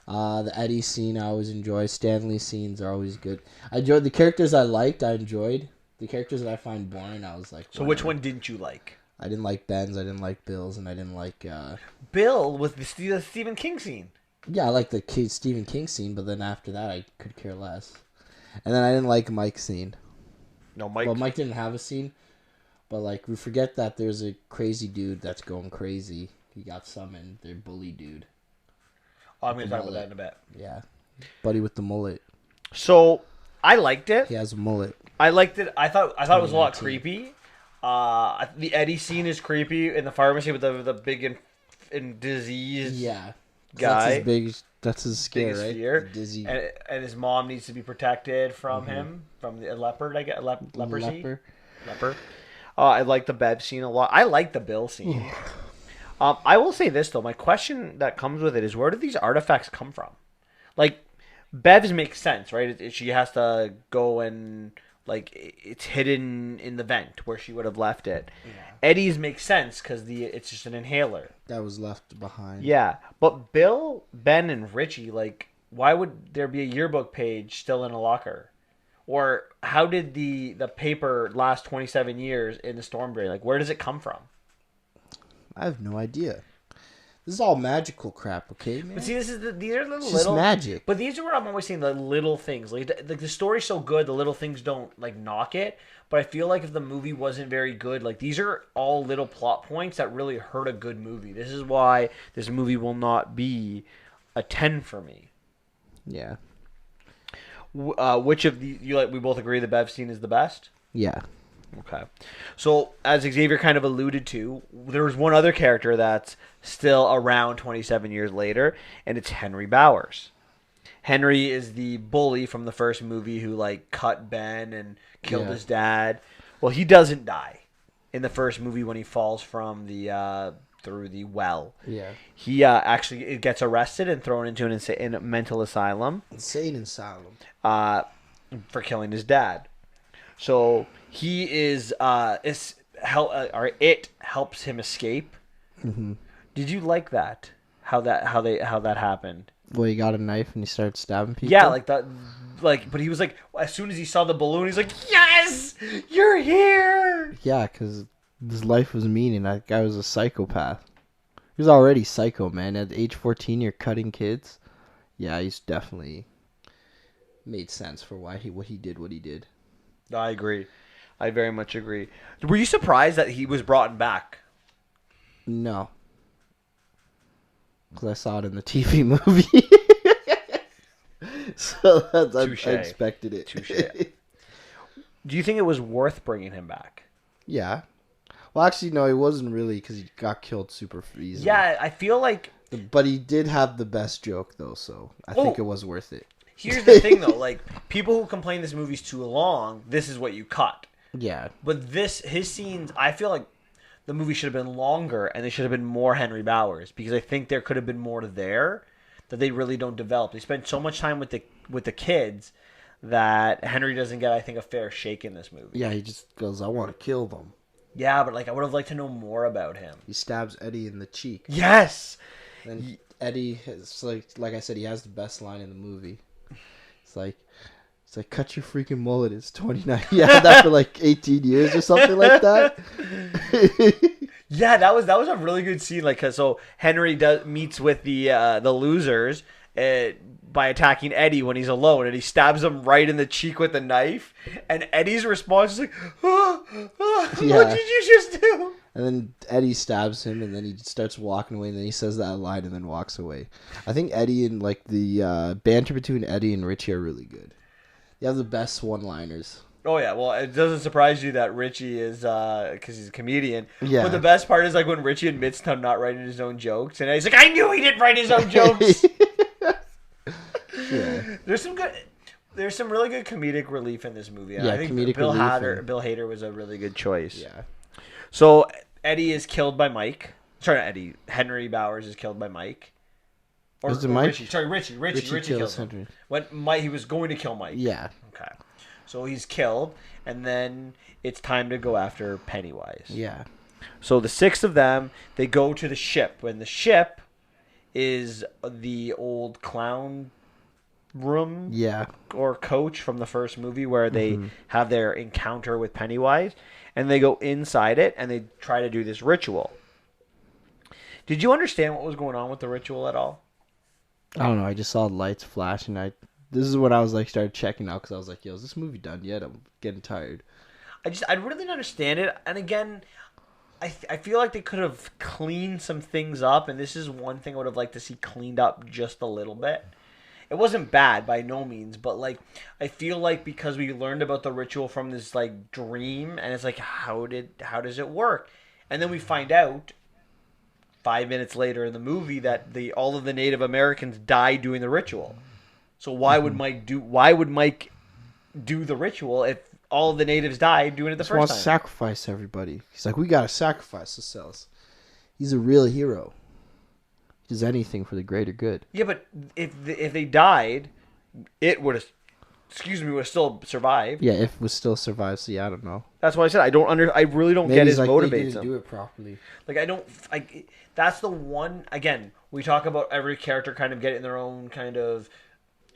The Eddie scene I always enjoy. Stanley scenes are always good. I enjoyed the characters I liked. I enjoyed. The characters that I find boring, I was like... So which one didn't you like? I didn't like Ben's, I didn't like Bill's, and I didn't like... Bill was the Stephen King scene. Yeah, I liked the Stephen King scene, but then after that, I could care less. And then I didn't like Mike's scene. No, Mike. Well, Mike didn't have a scene, but like we forget that there's a crazy dude that's going crazy. He got summoned. Their bully dude. Oh, I'm going to talk about that in a bit. Yeah. Buddy with the mullet. So, I liked it. He has a mullet. I liked it. I thought it was a lot creepy. The Eddie scene is creepy in the pharmacy with the big and diseased guy. That's his scare, biggest right? fear. Dizzy. And his mom needs to be protected from him, from the leopard, I guess, leprosy. Leper. I like the Bev scene a lot. I like the Bill scene. I will say this, though. My question that comes with it is, where do these artifacts come from? Like, Bev's makes sense, right? She has to go and, like, it's hidden in the vent where she would have left it. Yeah. Eddie's makes sense because it's just an inhaler. That was left behind. Yeah. But Bill, Ben, and Richie, like, why would there be a yearbook page still in a locker? Or how did the paper last 27 years in the storm drain? Like, where does it come from? I have no idea. This is all magical crap, okay, man? But see, these are It's just magic. But these are what I'm always saying, the little things. Like the story's so good, the little things don't like knock it. But I feel like if the movie wasn't very good, like these are all little plot points that really hurt a good movie. This is why this movie will not be a 10 for me. Yeah. Which of the we both agree the Bev scene is the best? Yeah. Okay. So, as Xavier kind of alluded to, there's one other character that's still around 27 years later, and it's Henry Bowers. Henry is the bully from the first movie who, like, cut Ben and killed his dad. Well, he doesn't die in the first movie when he falls from the through the well. Yeah. He actually gets arrested and thrown into a mental asylum. Insane asylum. For killing his dad. So he it helps him escape. Mm-hmm. Did you like that? How that happened? Well, he got a knife and he started stabbing people. Yeah, like that. Like, but he was like, as soon as he saw the balloon, he's like, "Yes, you're here." Yeah, because his life was mean, and that guy was a psychopath. He was already psycho, man. At age 14, you're cutting kids. Yeah, he's definitely made sense for what he did. I agree. I very much agree. Were you surprised that he was brought back? No. Because I saw it in the TV movie. So I expected it. Touche. Do you think it was worth bringing him back? Yeah. Well, actually, no, he wasn't really, because he got killed super easily. Yeah, I feel like... But he did have the best joke, though, so I think it was worth it. Here's the thing, though. Like, people who complain this movie's too long, this is what you cut. Yeah. But his scenes, I feel like the movie should have been longer, and they should have been more Henry Bowers, because I think there could have been more there that they really don't develop. They spend so much time with the kids that Henry doesn't get, I think, a fair shake in this movie. Yeah, he just goes, "I want to kill them." Yeah, but like I would have liked to know more about him. He stabs Eddie in the cheek. Yes. And Eddie has, like I said, he has the best line in the movie. It's like, cut your freaking mullet. It's 29. He had that for like 18 years or something like that. Yeah, that was a really good scene. Like, so Henry meets with the losers by attacking Eddie when he's alone, and he stabs him right in the cheek with a knife. And Eddie's response is like, What did you just do?" And then Eddie stabs him, and then he starts walking away, and then he says that line and then walks away. I think Eddie and like the banter between Eddie and Richie are really good. They have the best one-liners. Oh, yeah. Well, it doesn't surprise you that Richie is, because he's a comedian. Yeah. But the best part is, like, when Richie admits to not writing his own jokes. And he's like, "I knew he didn't write his own jokes." Yeah. There's some really good comedic relief in this movie. Yeah, I think comedic Bill relief. Bill Hader was a really good choice. Yeah. So, Eddie is killed by Mike. Sorry, not Eddie. Henry Bowers is killed by Mike. Or Mike? Richie. Sorry, Richie. Richie kills him. Henry. When Mike, he was going to kill Mike. Yeah. Okay. So he's killed, and then it's time to go after Pennywise. Yeah. So the 6 of them, they go to the ship. When the ship is the old clown room Yeah. or coach from the first movie where they have their encounter with Pennywise, and they go inside it and they try to do this ritual. Did you understand what was going on with the ritual at all? I don't know. I just saw the lights flash, and this is when I was like started checking out because I was like, "Yo, is this movie done yet?" I'm getting tired. I really didn't understand it, and again, I feel like they could have cleaned some things up, and this is one thing I would have liked to see cleaned up just a little bit. It wasn't bad by no means, but like I feel like because we learned about the ritual from this like dream, and it's like how does it work? And then we find out 5 minutes later in the movie that all of the Native Americans died doing the ritual. So why would Mike do the ritual if all of the natives died doing it the He first wants time? to sacrifice everybody. He's like, we gotta sacrifice ourselves. He's a real hero. He does anything for the greater good. Yeah, but if they died, it would have still survived. Yeah, if we still survive. So yeah, I don't know. That's why I said I really don't Maybe get he's his like, motivates they didn't him. do it properly. Like that's the one. Again, we talk about every character kind of getting their own kind of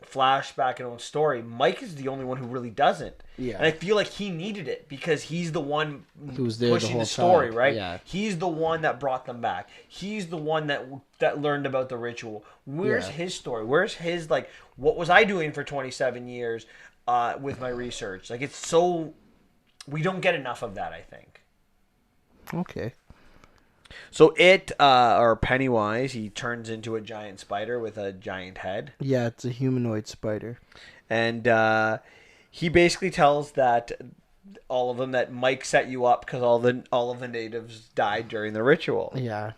flashback and own story. Mike is the only one who really doesn't. Yeah. And I feel like he needed it because he's the one Who was there pushing the whole story, time. right? Yeah. He's the one that brought them back. He's the one that learned about the ritual. Where's his story? Where's his like what was I doing for 27 years with my research? Like it's so we don't get enough of that, I think. Okay. So or Pennywise, he turns into a giant spider with a giant head. Yeah, it's a humanoid spider. And he basically tells all of them that Mike set you up because all of the natives died during the ritual. Yeah.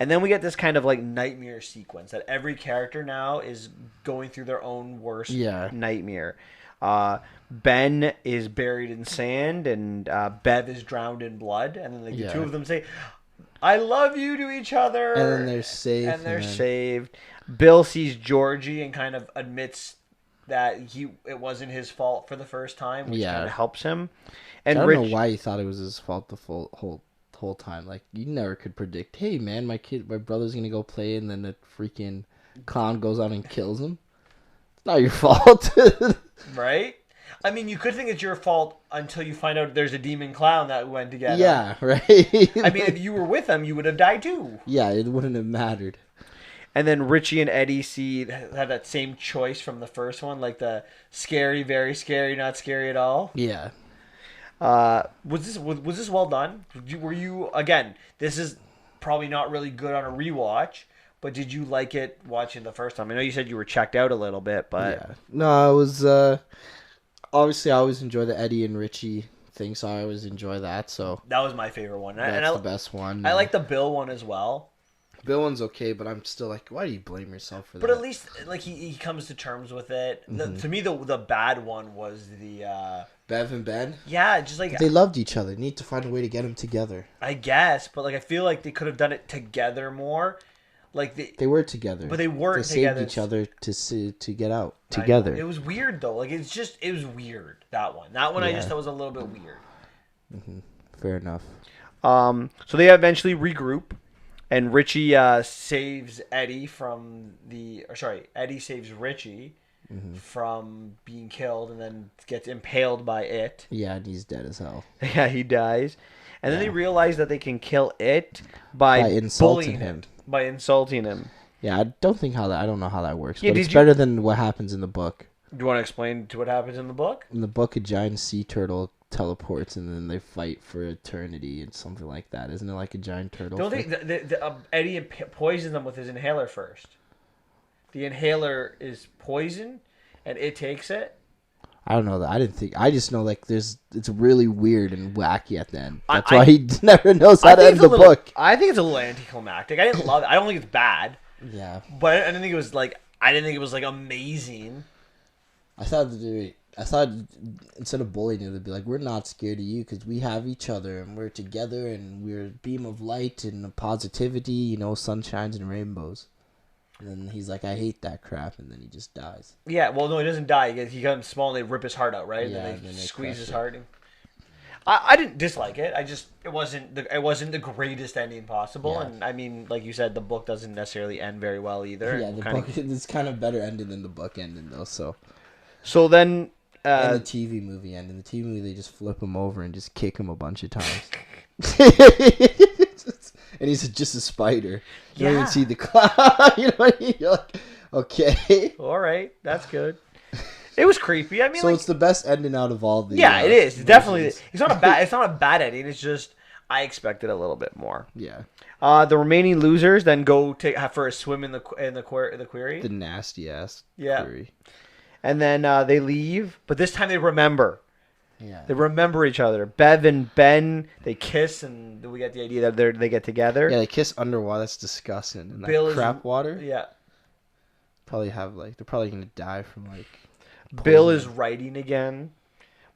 And then we get this kind of like nightmare sequence that every character now is going through their own worst nightmare. Ben is buried in sand and Bev is drowned in blood. And then the two of them say, I love you to each other. And then they're safe. And they're saved. Bill sees Georgie and kind of admits that it wasn't his fault for the first time, which kind of helps him. And I don't know why he thought it was his fault the whole time. Like, you never could predict, hey, man, my brother's going to go play, and then the freaking clown goes out and kills him. It's not your fault. Right? I mean, you could think it's your fault until you find out there's a demon clown that went together. Yeah, right? I mean, if you were with him, you would have died too. Yeah, it wouldn't have mattered. And then Richie and Eddie have that same choice from the first one, like the scary, very scary, not scary at all. Yeah. Was this well done? Were you again? This is probably not really good on a rewatch, but did you like it watching the first time? I know you said you were checked out a little bit, but yeah. No, it was obviously I always enjoy the Eddie and Richie thing, so I always enjoy that. So that was my favorite one. That's the best one. I like the Bill one as well. Bill one's okay, but I'm still like, why do you blame yourself for that? But at least like he comes to terms with it. To me, the bad one was the Bev and Ben. Yeah, just like they loved each other. Need to find a way to get them together. I guess, but like I feel like they could have done it together more. Like they were together, but they weren't they together. Saved each other to get out together. It was weird though. Like it was weird. That one I just thought was a little bit weird. Mm-hmm. Fair enough. So they eventually regroup. And Richie saves Eddie Eddie saves Richie from being killed and then gets impaled by it. Yeah, and he's dead as hell. Yeah, he dies. And then they realize that they can kill it by insulting him. By insulting him. Yeah, I don't know how that works, but it's better than what happens in the book. Do you want to explain what happens in the book? In the book, a giant sea turtle teleports and then they fight for eternity and something like that. Isn't it like a giant turtle? Don't they? Eddie poisons them with his inhaler first. The inhaler is poison, and it takes it. I don't know that. I just know like it's really weird and wacky at the end. That's why he never knows how to end the book. I think it's a little anticlimactic. I didn't love it. I don't think it's bad. Yeah, but I didn't think it was like amazing. I thought instead of bullying it, they'd be like, we're not scared of you because we have each other and we're together and we're a beam of light and positivity, sunshines and rainbows. And then he's like, I hate that crap, and then he just dies. Yeah, well, no, he doesn't die. He becomes small and they rip his heart out, right? Yeah, and then they squeeze his heart. I didn't dislike it. It wasn't the greatest ending possible. Yeah. And I mean, like you said, the book doesn't necessarily end very well either. Yeah, the book it's kind of better ending than the book ending though. So then, and the TV movie ending. The TV movie, they just flip him over and just kick him a bunch of times. And he's just a spider. You don't even see the cloud. You know what I mean? You're like, okay. All right, that's good. It was creepy. I mean, so it's the best ending out of all the. Yeah, it is. It's definitely. It's not a bad. It's not a bad ending. It's just I expected a little bit more. Yeah. The remaining losers then go for a swim in the quarry. The nasty ass. Yeah. Quarry. And then they leave, but this time they remember. Yeah. They remember each other. Bev and Ben, they kiss, and we get the idea that they get together. Yeah, they kiss underwater. That's disgusting. And Bill that crap water. Yeah. They're probably gonna die from like. Bill is writing again.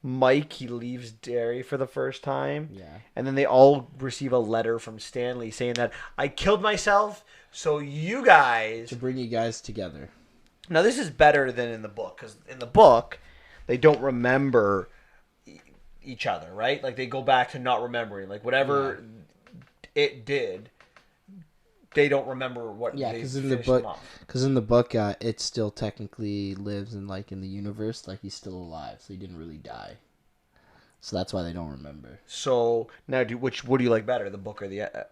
Mike, he leaves Derry for the first time. Yeah. And then they all receive a letter from Stanley saying that I killed myself, so you guys... To bring you guys together. Now, this is better than in the book, because in the book, they don't remember each other, right? Like, they go back to not remembering. Like, whatever it did... They don't remember what. Yeah, because in the book, it still technically lives in the universe, like he's still alive, so he didn't really die. So that's why they don't remember. So now, what do you like better, the book or the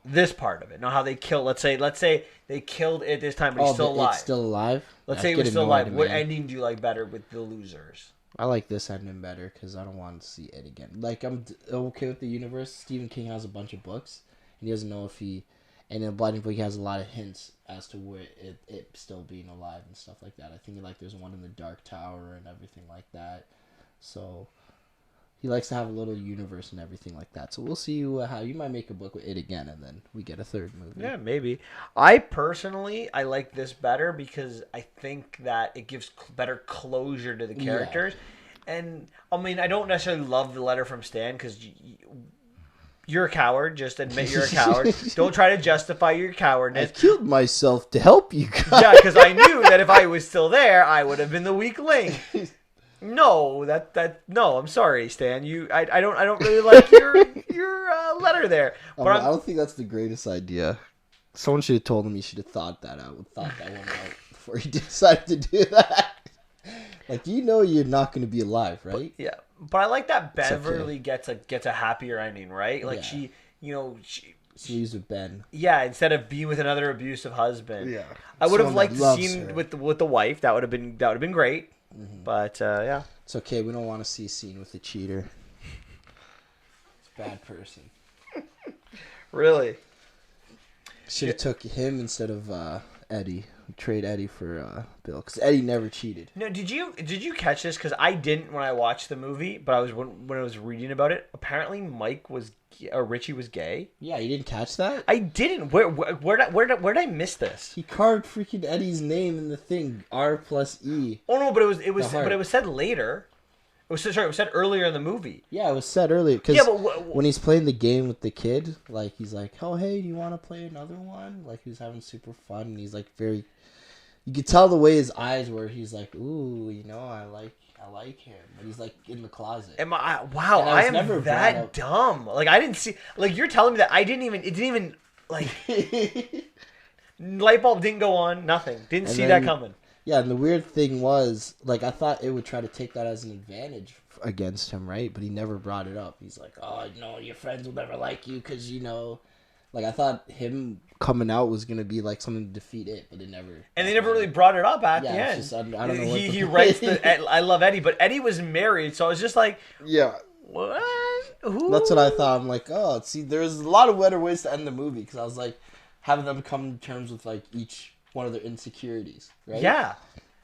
this part of it? Now, how they kill? Let's say they killed it this time, but he's still alive. It's still alive. Let's say he was still alive. What ending do you like better with the losers? I like this ending better because I don't want to see it again. Like I'm okay with the universe. Stephen King has a bunch of books, and he doesn't know if he. And in Blinding Book, he has a lot of hints as to where it still being alive and stuff like that. I think there's one in the Dark Tower and everything like that. So he likes to have a little universe and everything like that. So we'll see how you might make a book with it again, and then we get a third movie. Yeah, maybe. I like this better because I think that it gives better closure to the characters. Yeah. And I mean, I don't necessarily love the letter from Stan because. You're a coward. Just admit you're a coward. Don't try to justify your cowardness. I killed myself to help you guys. Yeah, because I knew that if I was still there, I would have been the weak link. No, no. I'm sorry, Stan. I don't really like your letter there. But I don't think that's the greatest idea. Someone should have told him he should have thought that one out before he decided to do that. Like, you're not going to be alive, right? Yeah. But I like that Beverly gets a happier ending, right? Like she she's with Ben. Yeah, instead of being with another abusive husband. Yeah. I would have liked the scene with the wife. That would have been great. Mm-hmm. But yeah. It's okay. We don't want to see a scene with a cheater. It's a bad person. Really? Should have took him instead of Eddie. Trade Eddie for Bill because Eddie never cheated. No, did you catch this? Because I didn't when I watched the movie, but I was when I was reading about it. Apparently, Richie was gay. Yeah, you didn't catch that? I didn't. Where did I miss this? He carved freaking Eddie's name in the thing R+E. Oh no, but it was said later. It was said earlier in the movie. Yeah, it was said earlier because when he's playing the game with the kid, like he's like, "Oh hey, do you want to play another one?" Like he was having super fun, and he's like very. You could tell the way his eyes were. He's like, "Ooh, I like him," but he's like in the closet. I am never that dumb. Like I didn't see. Like you're telling me that it didn't even like light bulb didn't go on. Nothing. Didn't see that coming. Yeah, and the weird thing was, like, I thought it would try to take that as an advantage against him, right? But he never brought it up. He's like, "Oh no, your friends will never like you because Like, I thought him coming out was gonna be like something to defeat it, but it never. And they never really brought it up at the end. Just, I don't know. He writes I love Eddie, but Eddie was married, so I was just like, yeah, what? Who? That's what I thought. I'm like, oh, see, there's a lot of better ways to end the movie because I was like, having them come to terms with like each one of their insecurities, right? Yeah.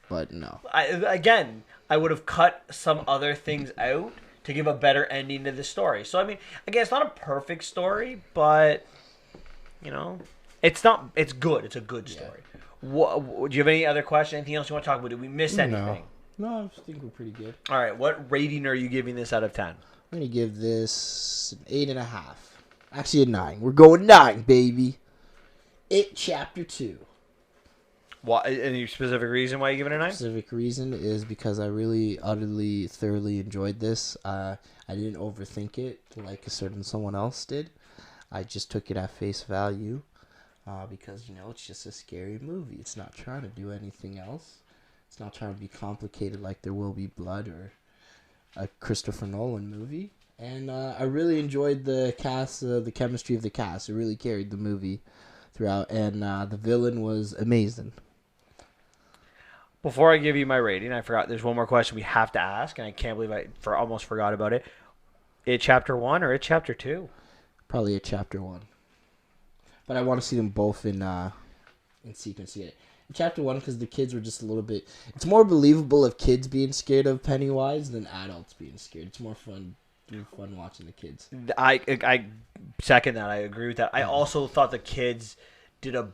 But no. I would have cut some other things out to give a better ending to the story. So I mean, again, it's not a perfect story, but it's not. It's good. It's a good story. Yeah. Do you have any other questions? Anything else you want to talk about? Did we miss anything? No, I think we're pretty good. All right. What rating are you giving this out of 10? I'm gonna give this an 8.5. Actually, a 9. We're going 9, baby. It Chapter 2. Any specific reason why you give it a 9? Specific reason is because I really, utterly, thoroughly enjoyed this. I didn't overthink it like someone else did. I just took it at face value because, it's just a scary movie. It's not trying to do anything else. It's not trying to be complicated like There Will Be Blood or a Christopher Nolan movie. And I really enjoyed the cast, the chemistry of the cast. It really carried the movie throughout. And the villain was amazing. Before I give you my rating, I forgot there's one more question we have to ask, and I can't believe I almost forgot about it. It Chapter 1 or It Chapter 2? Probably a Chapter 1. But I want to see them both in sequence. In Chapter 1, because the kids were just a little bit... It's more believable of kids being scared of Pennywise than adults being scared. It's more fun watching the kids. I second that. I agree with that. I also thought the kids did a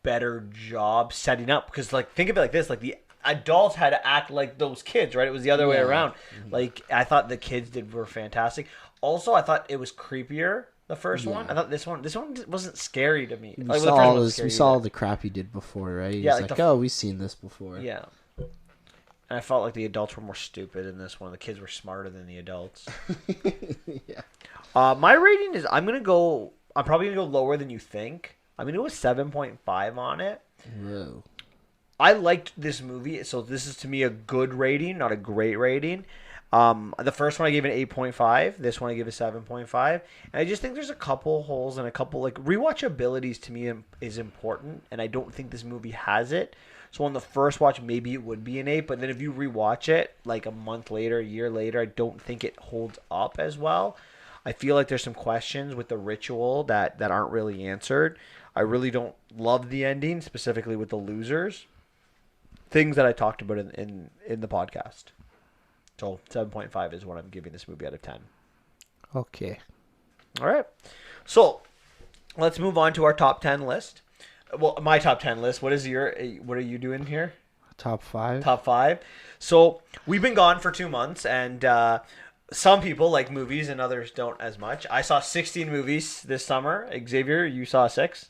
better job setting up, because think of it like this, the adults had to act like those kids, right? It was the other way around. Mm-hmm. I thought the kids were fantastic. Also, I thought it was creepier, the first one. I thought this one wasn't scary to me. We saw all the crap he did before, right? Yeah, we've seen this before. Yeah. And I felt like the adults were more stupid in this one. The kids were smarter than the adults. Yeah. My rating is I'm probably gonna go lower than you think. I'm gonna go with 7.5 on it. Whoa. I liked this movie, so this is to me a good rating, not a great rating. The first one I gave an 8.5. This one I give a 7.5. And I just think there's a couple holes and a couple rewatchabilities to me is important, and I don't think this movie has it. So on the first watch, maybe it would be an 8, but then if you rewatch it a month later, a year later, I don't think it holds up as well. I feel like there's some questions with the ritual that aren't really answered. I really don't love the ending, specifically with the losers. Things that I talked about in the podcast. So 7.5 is what I'm giving this movie out of 10. Okay. All right. So let's move on to our top 10 list. Well, my top 10 list. What are you doing here? Top 5. Top 5. So we've been gone for 2 months, and some people like movies and others don't as much. I saw 16 movies this summer. Xavier, you saw 6?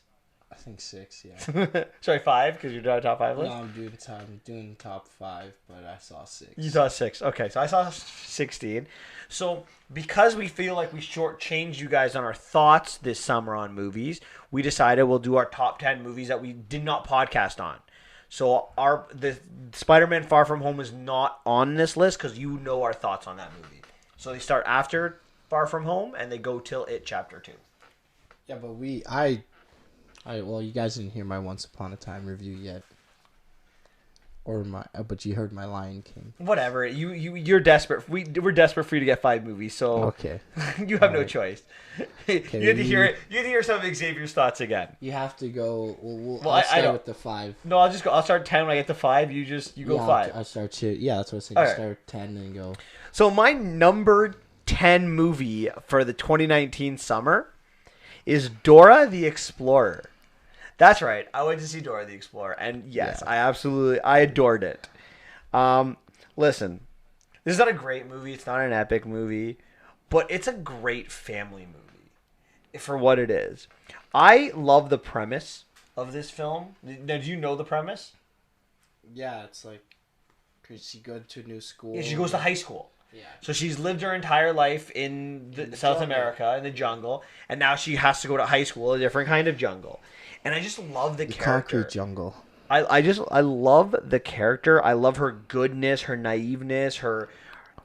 I think 6, yeah. Sorry, 5, because you're doing a top 5 list? No, I'm doing top 5, but I saw 6. You saw 6. Okay, so I saw 16. So because we feel like we shortchanged you guys on our thoughts this summer on movies, we decided we'll do our top 10 movies that we did not podcast on. So the Spider-Man Far From Home is not on this list because you know our thoughts on that movie. So they start after Far From Home and they go till It Chapter 2. Yeah, but well, you guys didn't hear my Once Upon a Time review yet, but you heard my Lion King. Whatever. You're desperate. We're desperate for you to get 5 movies. So okay, you have no choice. Okay, you had to hear it. You had to hear some of Xavier's thoughts again. You have to go. I'll start with the 5. No, I'll just go. I'll start 10 when I get to 5. You go 5. I'll start 2. Yeah, that's what I was saying. Start with 10 and go. So my number 10 movie for the 2019 summer is Dora the Explorer. That's right. I went to see Dora the Explorer, and yes, yeah. I adored it. Listen, this is not a great movie. It's not an epic movie, but it's a great family movie for what it is. I love the premise of this film. Did you know the premise? Yeah, it's she goes to a new school. Yeah, she goes to high school. Yeah. So she's lived her entire life in South America, in the jungle, and now she has to go to high school, a different kind of jungle. And I just love the character. Concrete jungle. I love the character. I love her goodness, her naiveness, her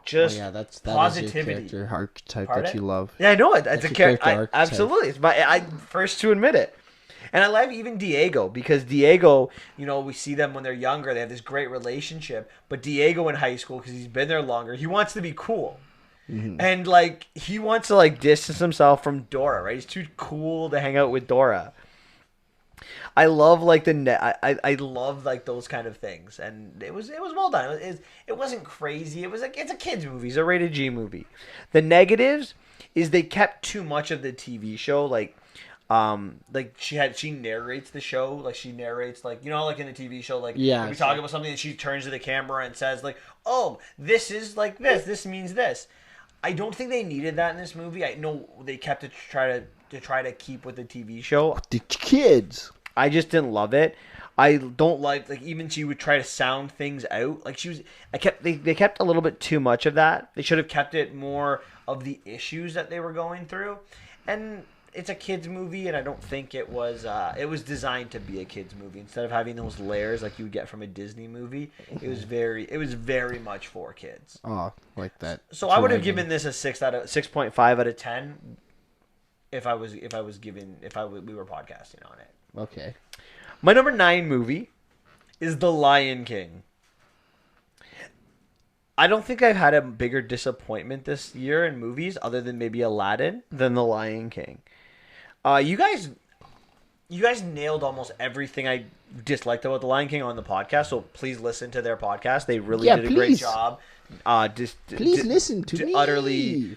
just that positivity. Is your character archetype that you love. Yeah, I know it. It's a character archetype. Absolutely. It's I first to admit it. And I love even Diego, because Diego, we see them when they're younger. They have this great relationship. But Diego in high school, because he's been there longer, he wants to be cool. Mm-hmm. And, he wants to, distance himself from Dora, right? He's too cool to hang out with Dora. I love, I love, those kind of things. And it was well done. It wasn't crazy. It was, it's a kid's movie. It's a rated G movie. The negatives is they kept too much of the TV show, she narrates the show, she narrates in the TV show, we talk about something and she turns to the camera and says oh, this is this means this. I don't think they needed that in this movie. I know they kept it to try to keep with the TV show. The kids. I just didn't love it. I don't like even she would try to sound things out. Like they kept a little bit too much of that. They should have kept it more of the issues that they were going through. And it's a kids movie, and I don't think it was designed to be a kids movie. Instead of having those layers like you would get from a Disney movie, it was very much for kids. Oh, like that. So I would have given this a 6.5 out of 10 if we were podcasting on it. Okay. My number 9 movie is The Lion King. I don't think I've had a bigger disappointment this year in movies, other than maybe Aladdin, than The Lion King. You guys nailed almost everything I disliked about The Lion King on the podcast, so please listen to their podcast. They really did a great job. Please listen to me. Utterly,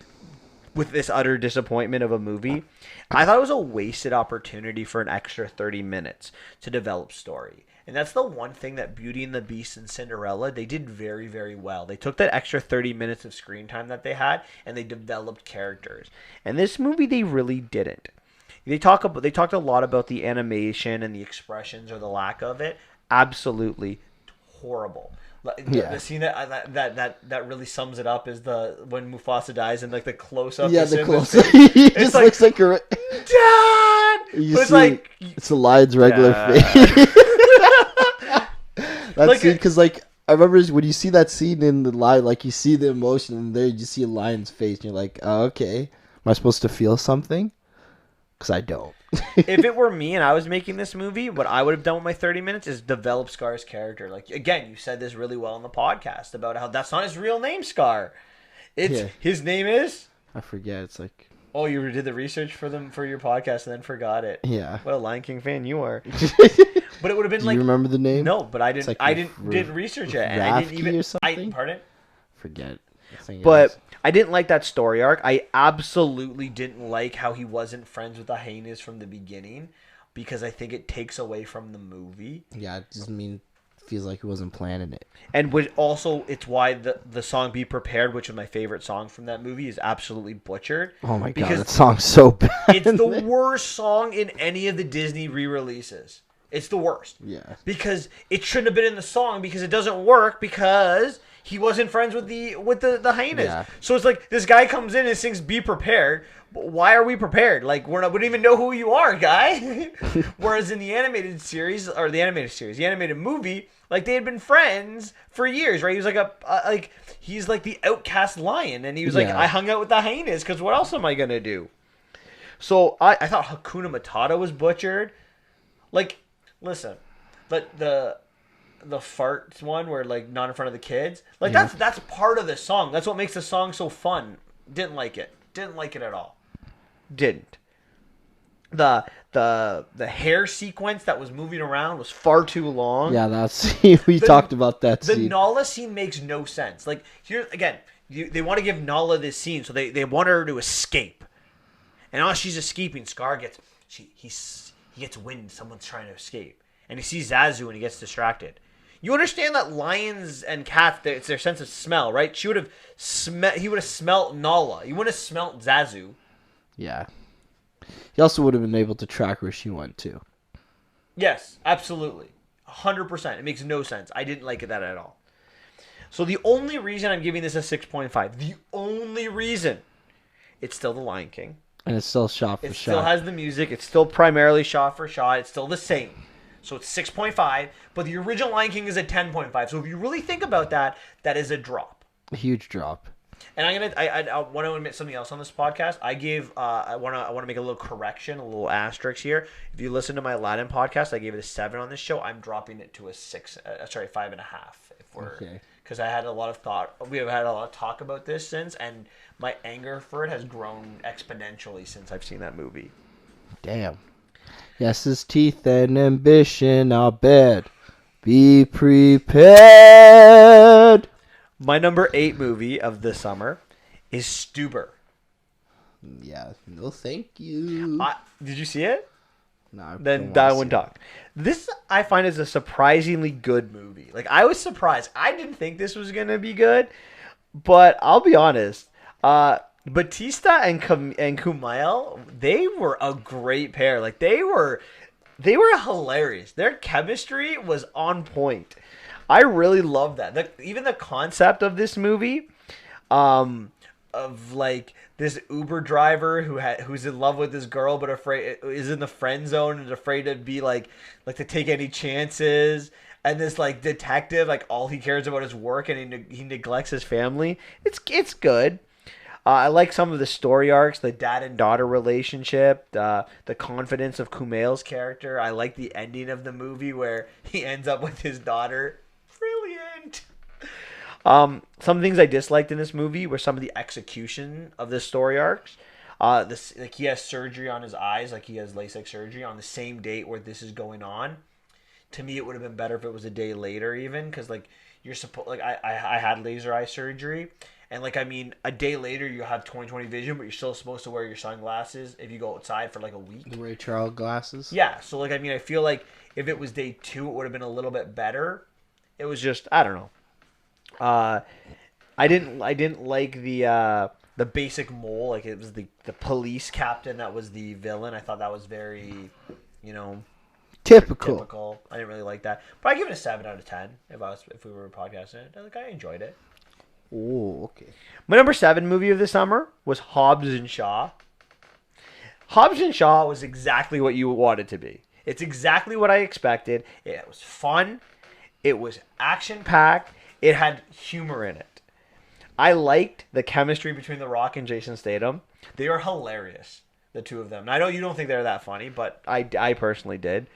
with this utter disappointment of a movie. I thought it was a wasted opportunity for an extra 30 minutes to develop story. And that's the one thing that Beauty and the Beast and Cinderella, they did very, very well. They took that extra 30 minutes of screen time that they had, and they developed characters. And this movie, they really didn't. They talked a lot about the animation and the expressions or the lack of it. Absolutely horrible. The scene that really sums it up is when Mufasa dies and the close up. Yeah, the close up. He just looks like a Dad. It's a lion's regular face. That scene, because I remember when you see that scene in the lion, you see the emotion, and there you see a lion's face, and you're like, oh, okay, am I supposed to feel something? Because I don't. If it were me and I was making this movie, what I would have done with my 30 minutes is develop Scar's character. Again, you said this really well in the podcast about how that's not his real name, Scar. His name is? I forget. It's like... Oh, you did the research for your podcast and then forgot it. Yeah. What a Lion King fan you are. But it would have been Do you remember the name? No, but I didn't. I didn't research it, and I didn't even. Or something? Pardon? Forget. But I didn't like that story arc. I absolutely didn't like how he wasn't friends with the hyenas from the beginning, because I think it takes away from the movie. Yeah, it just feels like he wasn't planning it. And it's why the song "Be Prepared," which is my favorite song from that movie, is absolutely butchered. Oh my god, that song's so bad. It's the worst song in any of the Disney re-releases. It's the worst. Yeah. Because it shouldn't have been in the song, because it doesn't work, because he wasn't friends with the hyenas. Yeah. So it's like this guy comes in and sings "Be Prepared." But why are we prepared? We don't even know who you are, guy. Whereas in the animated movie, they had been friends for years, right? He was he's like the outcast lion, and he was I hung out with the hyenas because what else am I gonna do? So I thought Hakuna Matata was butchered. Listen, but the fart one where not in front of the kids, that's part of the song. That's what makes the song so fun. Didn't like it at all. Didn't. The hair sequence that was moving around was far too long. Yeah, we talked about that scene. The Nala scene makes no sense. Here again, they want to give Nala this scene, so they want her to escape. And as she's escaping, Scar gets he gets wind someone's trying to escape, and he sees Zazu and he gets distracted. You understand that lions and cats, it's their sense of smell, right? He would have smelt Nala. He wouldn't have smelt Zazu. Yeah. He also would have been able to track where she went too. Yes, absolutely. 100%. It makes no sense. I didn't like that at all. So the only reason I'm giving this a 6.5, the only reason, it's still The Lion King. And it's still shot for shot. It still has the music. It's still primarily shot for shot. It's still the same. So it's 6.5, but the original Lion King is a 10.5. So if you really think about that, that is a drop. A huge drop. And I want to admit something else on this podcast. I want to make a little correction, a little asterisk here. If you listen to my Aladdin podcast, I gave it a 7 on this show. I'm dropping it to a 5.5. Okay. Because I had a lot of thought. We have had a lot of talk about this since, and my anger for it has grown exponentially since I've seen that movie. Damn. Yes, his teeth and ambition are bad. Be prepared. My number 8 movie of the summer is Stuber. Yeah, no thank you. Did you see it? No. Then I wouldn't talk. This, I find, is a surprisingly good movie. I was surprised. I didn't think this was going to be good, but I'll be honest. Batista and Kumail, they were a great pair. They were They were hilarious. Their chemistry was on point. I really love that. Even the concept of this movie, of like this Uber driver who's in love with this girl but afraid is in the friend zone and afraid to be like to take any chances, and this like detective, like all he cares about is work and he neglects his family. It's good. I like some of the story arcs, the dad and daughter relationship, the confidence of Kumail's character. I like the ending of the movie where he ends up with his daughter. Brilliant. Some things I disliked in this movie were some of the execution of the story arcs. This like he has surgery on his eyes, like he has LASIK surgery on the same date where this is going on. To me, it would have been better if it was a day later, even because like you're supposed like I had laser eye surgery. And, like, I mean, a day later you have 20/20 vision, but you're still supposed to wear your sunglasses if you go outside for, like, a week. The Ray Charles glasses? Yeah. So, like, I mean, I feel like if it was day 2, it would have been a little bit better. It was just, I don't know. I didn't like the basic mole. Like, it was the police captain that was the villain. I thought that was very, typical. I didn't really like that. But I give it a 7 out of 10 if we were podcasting it. Like, I enjoyed it. Oh, okay. My number 7 movie of the summer was Hobbs and Shah. Hobbs and Shah was exactly what you wanted to be. It's exactly what I expected. It was fun. It was action-packed. It had humor in it. I liked the chemistry between The Rock and Jason Statham. They are hilarious, the two of them. And I know you don't think they're that funny, but I personally did.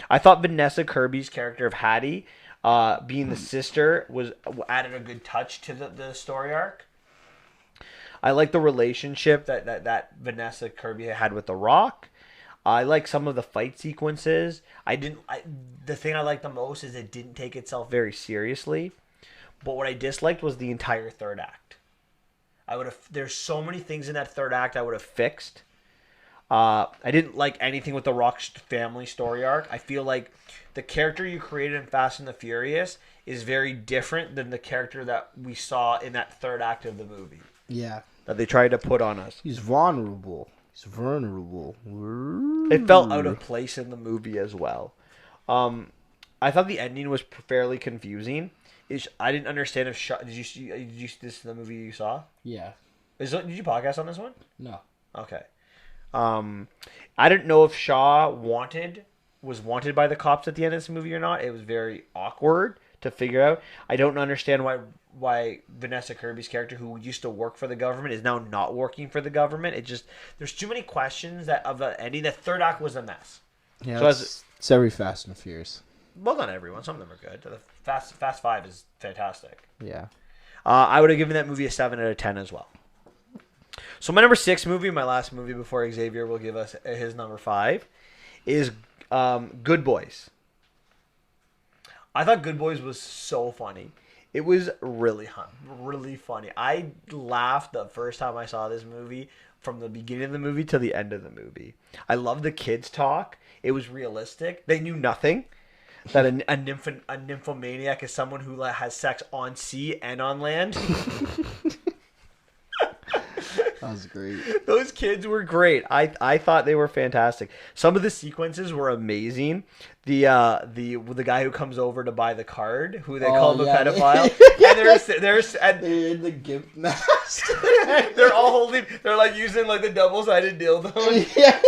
I thought Vanessa Kirby's character of Hattie, being the sister, added a good touch to the story arc. I like the relationship that Vanessa Kirby had with The Rock. I like some of the fight sequences. The thing I liked the most is it didn't take itself very seriously. But what I disliked was the entire third act. There's so many things in that third act I would have fixed. I didn't like anything with The Rock's family story arc. I feel like the character you created in Fast and the Furious is very different than the character that we saw in that third act of the movie. Yeah. That they tried to put on us. He's vulnerable. It felt out of place in the movie as well. I thought the ending was fairly confusing. I didn't understand if Shaw... Did you see this in the movie you saw? Yeah. Did you podcast on this one? No. Okay. I didn't know if Shaw was wanted by the cops at the end of this movie or not. It was very awkward to figure out. I don't understand why Vanessa Kirby's character, who used to work for the government, is now not working for the government. There's too many questions of the ending. The third act was a mess. Yeah, so it's every Fast and Furious. Well, not everyone. Some of them are good. The Fast 5 is fantastic. Yeah. I would have given that movie a 7 out of 10 as well. So my number 6 movie, my last movie before Xavier will give us his number 5, is Good Boys. I thought Good Boys was so funny. It was really funny. I laughed the first time I saw this movie, from the beginning of the movie to the end of the movie. I love the kids talk. It was realistic. They knew nothing. That a nymphomaniac is someone who has sex on sea and on land. That was great. Those kids were great. I thought they were fantastic. Some of the sequences were amazing. The guy who comes over to buy the card, who they call him a pedophile, and they're in the gimp mask. They're all holding. They're like using like the double-sided dildo. Yeah.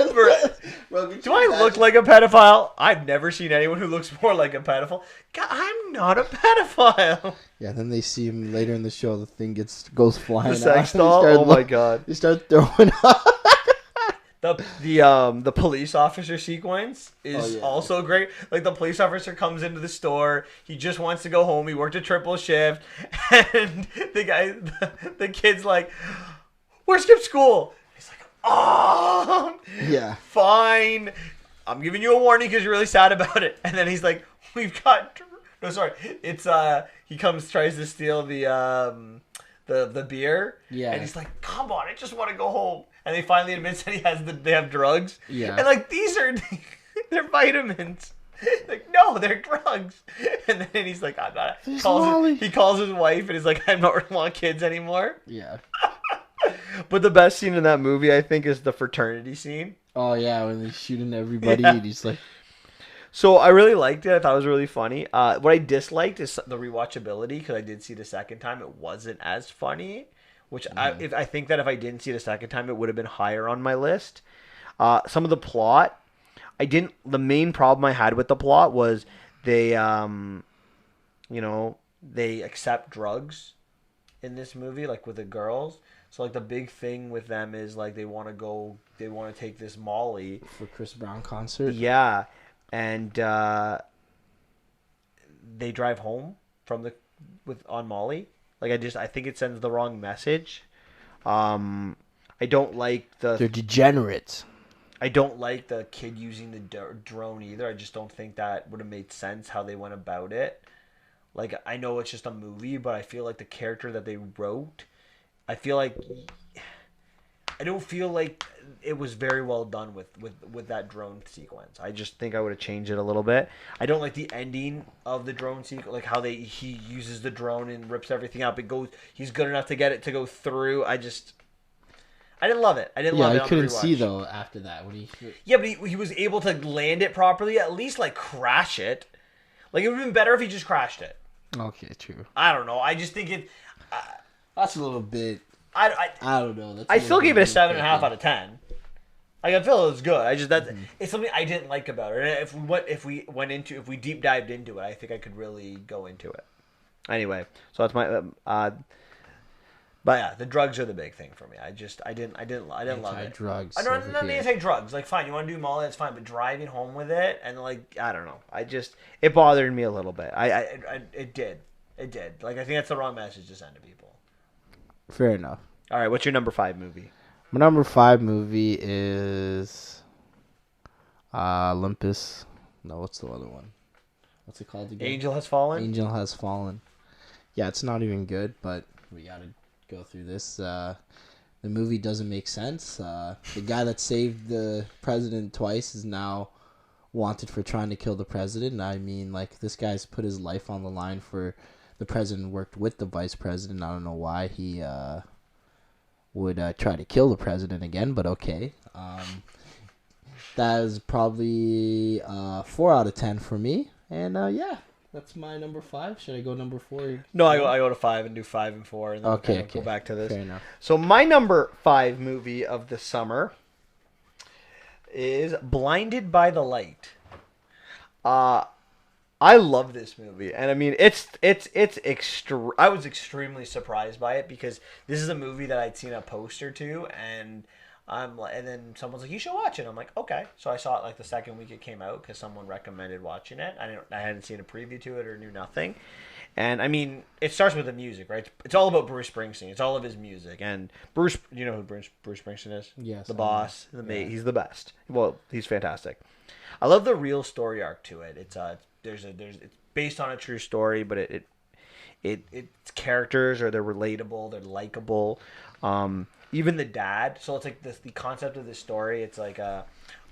Do I look like a pedophile? I've never seen anyone who looks more like a pedophile. God, I'm not a pedophile. Yeah, then they see him later in the show. The thing goes flying. The sex doll. Oh my god. They start throwing up. The police officer sequence is also great. Like, the police officer comes into the store. He just wants to go home. He worked a triple shift, and the kid's like, "We're skip school." He's like, "Oh, yeah, fine. I'm giving you a warning because you're really sad about it." And then he's like, "We've got." No, sorry. It's he tries to steal the beer. Yeah. And he's like, "Come on, I just want to go home." And they finally admits that they have drugs. Yeah. And like, these are they're vitamins. Like, no, they're drugs. And then he's like, "I'm not." He calls his wife and he's like, "I don't want kids anymore." Yeah. But the best scene in that movie, I think, is the fraternity scene. Oh yeah, when they're shooting everybody, and he's like, So I really liked it. I thought it was really funny. What I disliked is the rewatchability because I did see it a second time. It wasn't as funny, which I think that if I didn't see it a second time, it would have been higher on my list. Some of the plot, I didn't. The main problem I had with the plot was they, they accept drugs in this movie, like with the girls. So like the big thing with them is like they want to take this Molly For Chris Brown concert. yeah, and they drive home from the with on Molly. Like I think it sends the wrong message. I don't like They're degenerates. I don't like the kid using the drone either. I just don't think that would have made sense how they went about it. Like I know it's just a movie, but I feel like the character that they wrote, I feel like I don't feel like it was very well done with that drone sequence. I just think I would have changed it a little bit. I don't like the ending of the drone sequence, like how he uses the drone and rips everything up. It goes. He's good enough to get it to go through. I didn't love it. I didn't love it. I couldn't see though after that. Yeah, but he was able to land it properly. At least like crash it. Like it would have been better if he just crashed it. Okay, true. I don't know. I just think it. That's a little bit. I don't know. I still gave it a 7.5 out of 10. Like I feel it was good. I just it's something I didn't like about it. And if we deep dived into it, I think I could really go into it. Anyway, so that's my. But yeah, the drugs are the big thing for me. I didn't love it. Anti-drugs. I don't not anti-drugs. Like fine, you want to do Molly, that's fine. But driving home with it and like I don't know. It bothered me a little bit. It did. Like I think that's the wrong message to send to people. Fair enough. All right, what's your number 5 movie? My number 5 movie is Olympus. No, what's the other one? What's it called again? Angel Has Fallen? Angel Has Fallen. Yeah, it's not even good, but we gotta go through this. The movie doesn't make sense. The guy that saved the president twice is now wanted for trying to kill the president. I mean, like, this guy's put his life on the line for the president, worked with the vice president. I don't know why he would try to kill the president again, but okay. That is probably 4 out of 10 for me. And yeah, that's my number 5. Should I go number 4? No, I go to 5 and do 5 and 4, and then okay. Go back to this. Fair enough. So my number 5 movie of the summer is Blinded by the Light. I love this movie, and I mean I was extremely surprised by it because this is a movie that I'd seen a poster to, and then someone's like, you should watch it. I'm like, okay. So I saw it like the second week it came out because someone recommended watching it. I hadn't seen a preview to it or knew nothing. And I mean, it starts with the music, right? It's all about Bruce Springsteen. It's all of his music. And Bruce, you know who Bruce Springsteen is? Yes. The boss, the mate. He's the best. Well, he's fantastic. I love the real story arc to it. It's based on a true story, but its characters they're relatable, they're likable. Even the dad. So it's like the concept of this story. It's like a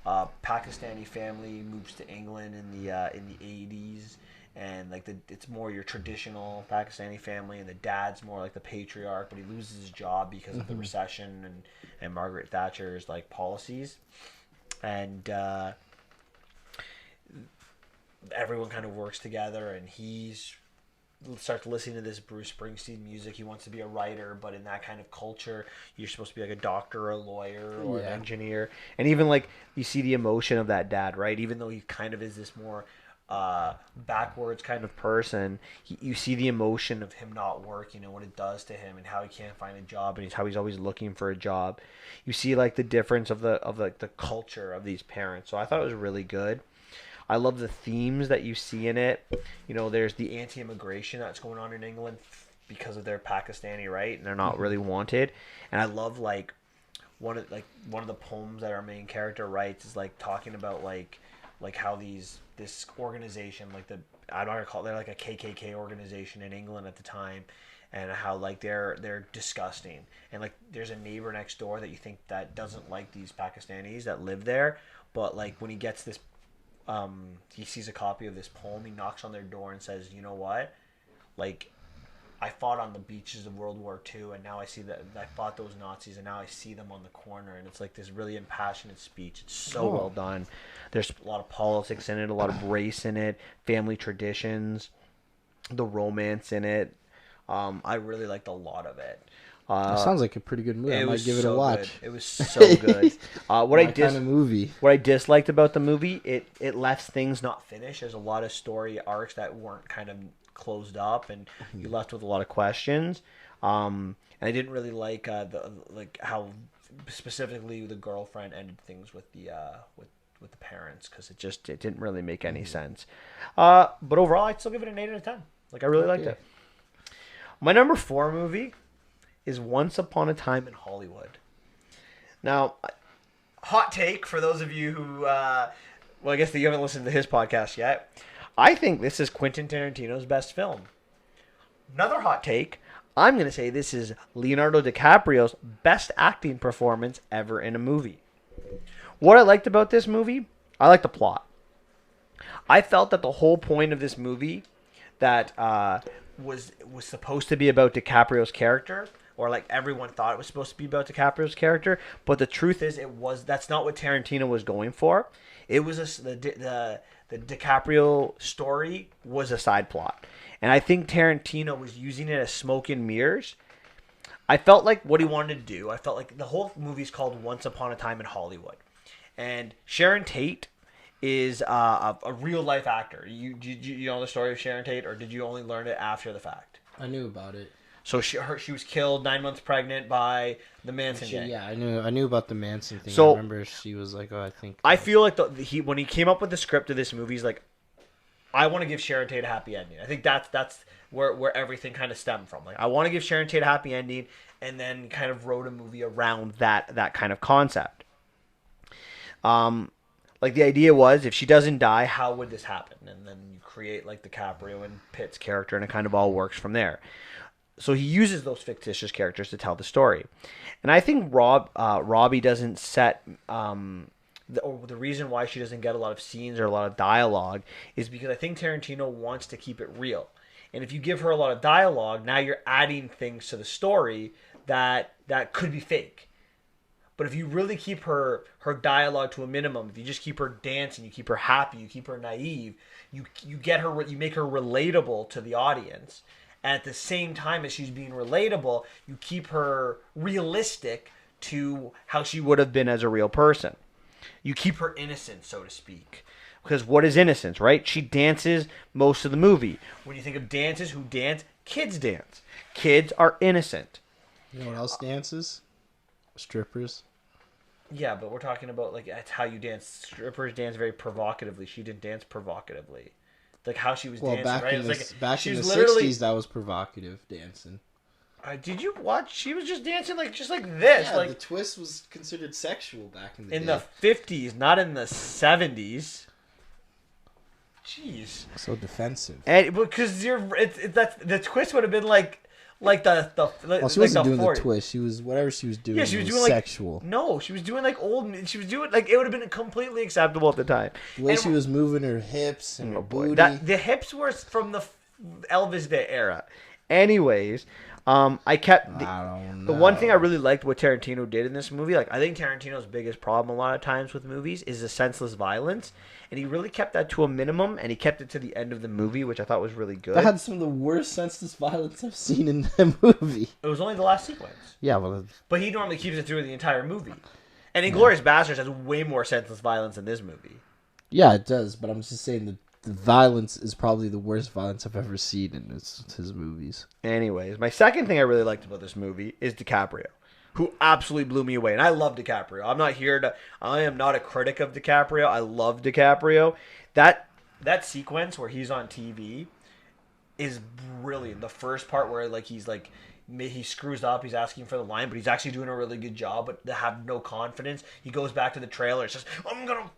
Pakistani family moves to England in the 80s, and like it's more your traditional Pakistani family, and the dad's more like the patriarch, but he loses his job because of the recession and Margaret Thatcher's like policies, and everyone kind of works together, and he's starts listening to this Bruce Springsteen music. He wants to be a writer, but in that kind of culture, you're supposed to be like a doctor or a lawyer or an engineer. And even like you see the emotion of that dad, right? Even though he kind of is this more backwards kind of person, you see the emotion of him not working and what it does to him and how he can't find a job and how he's always looking for a job. You see like the difference of the culture of these parents. So I thought it was really good. I love the themes that you see in it. You know, there's the anti-immigration that's going on in England because of their Pakistani, right? And they're not really wanted. And I love like one of the poems that our main character writes is like talking about like how this organization, like I don't recall, they're like a KKK organization in England at the time, and how like they're disgusting. And like there's a neighbor next door that you think that doesn't like these Pakistanis that live there, but like when he gets this he sees a copy of this poem, he knocks on their door and says, you know what, like I fought on the beaches of World War II, and now I see that I fought those Nazis, and now I see them on the corner, and it's like this really impassioned speech. It's so well done. There's a lot of politics in it, a lot of race in it, family traditions, the romance in it. I really liked a lot of it. That sounds like a pretty good movie. I might give it a watch. Good. It was so good. Kind of movie. What I disliked about the movie, it left things not finished. There's a lot of story arcs that weren't kind of closed up, and you left with a lot of questions. And I didn't really like how specifically the girlfriend ended things with the parents, because it didn't really make any sense. But overall, I'd still give it an 8 out of 10. Like, I really liked it. My number 4 movie is Once Upon a Time in Hollywood. Now, hot take for those of you who, well, I guess that you haven't listened to his podcast yet. I think this is Quentin Tarantino's best film. Another hot take, I'm going to say this is Leonardo DiCaprio's best acting performance ever in a movie. What I liked about this movie, I liked the plot. I felt that the whole point of this movie that was supposed to be about DiCaprio's character, or like everyone thought it was supposed to be about DiCaprio's character, but the truth is that's not what Tarantino was going for. It was the DiCaprio story was a side plot. And I think Tarantino was using it as smoke and mirrors. I felt like what he wanted to do, I felt like the whole movie is called Once Upon a Time in Hollywood. And Sharon Tate is a real life actor. You know the story of Sharon Tate, or did you only learn it after the fact? I knew about it. So she was killed 9 months pregnant by the Manson gang. Yeah, I knew about the Manson thing. So, I remember she was like, I feel like when he came up with the script of this movie, he's like, I want to give Sharon Tate a happy ending. I think that's where everything kind of stemmed from. Like, I want to give Sharon Tate a happy ending, and then kind of wrote a movie around that kind of concept. Like, the idea was, if she doesn't die, how would this happen? And then you create like DiCaprio and Pitt's character, and it kind of all works from there. So he uses those fictitious characters to tell the story. And I think Robbie doesn't set... the reason why she doesn't get a lot of scenes or a lot of dialogue is because I think Tarantino wants to keep it real. And if you give her a lot of dialogue, now you're adding things to the story that could be fake. But if you really keep her dialogue to a minimum, if you just keep her dancing, you keep her happy, you keep her naive, you get her, you make her relatable to the audience. And at the same time as she's being relatable, you keep her realistic to how she would have been as a real person. You keep her innocent, so to speak. Because what is innocence, right? She dances most of the movie. When you think of dances, who dance? Kids dance. Kids are innocent. You know what else dances? Strippers. Yeah, but we're talking about, like, that's how you dance. Strippers dance very provocatively. She didn't dance provocatively. Like, how she was dancing, right? Back in the 60s, that was provocative dancing. Did you watch? She was just dancing just like this. Yeah, like, the twist was considered sexual back in the day. In the 50s, not in the 70s. Jeez. So defensive. And because the twist would have been like the well, she wasn't doing the twist. She was whatever she was doing. Yeah, she was doing sexual. No, she was doing like old. She was doing like it would have been completely acceptable at the time. The way she was moving her hips and her booty. The hips were from the Elvis Day era. Anyways, I kept the one thing I really liked what Tarantino did in this movie. Like, I think Tarantino's biggest problem a lot of times with movies is the senseless violence, and he really kept that to a minimum, and he kept it to the end of the movie, which I thought was really good. That had some of the worst senseless violence I've seen in a movie. It was only the last sequence. Yeah, well, but he normally keeps it through the entire movie. And Inglourious Basterds has way more senseless violence than this movie. Yeah, it does, but I'm just saying that the violence is probably the worst violence I've ever seen in his movies. Anyways, my second thing I really liked about this movie is DiCaprio, who absolutely blew me away. And I love DiCaprio. I am not a critic of DiCaprio. I love DiCaprio. That sequence where he's on TV is brilliant. The first part where he screws up, he's asking for the line, but he's actually doing a really good job, but to have no confidence. He goes back to the trailer. It's just, I'm going to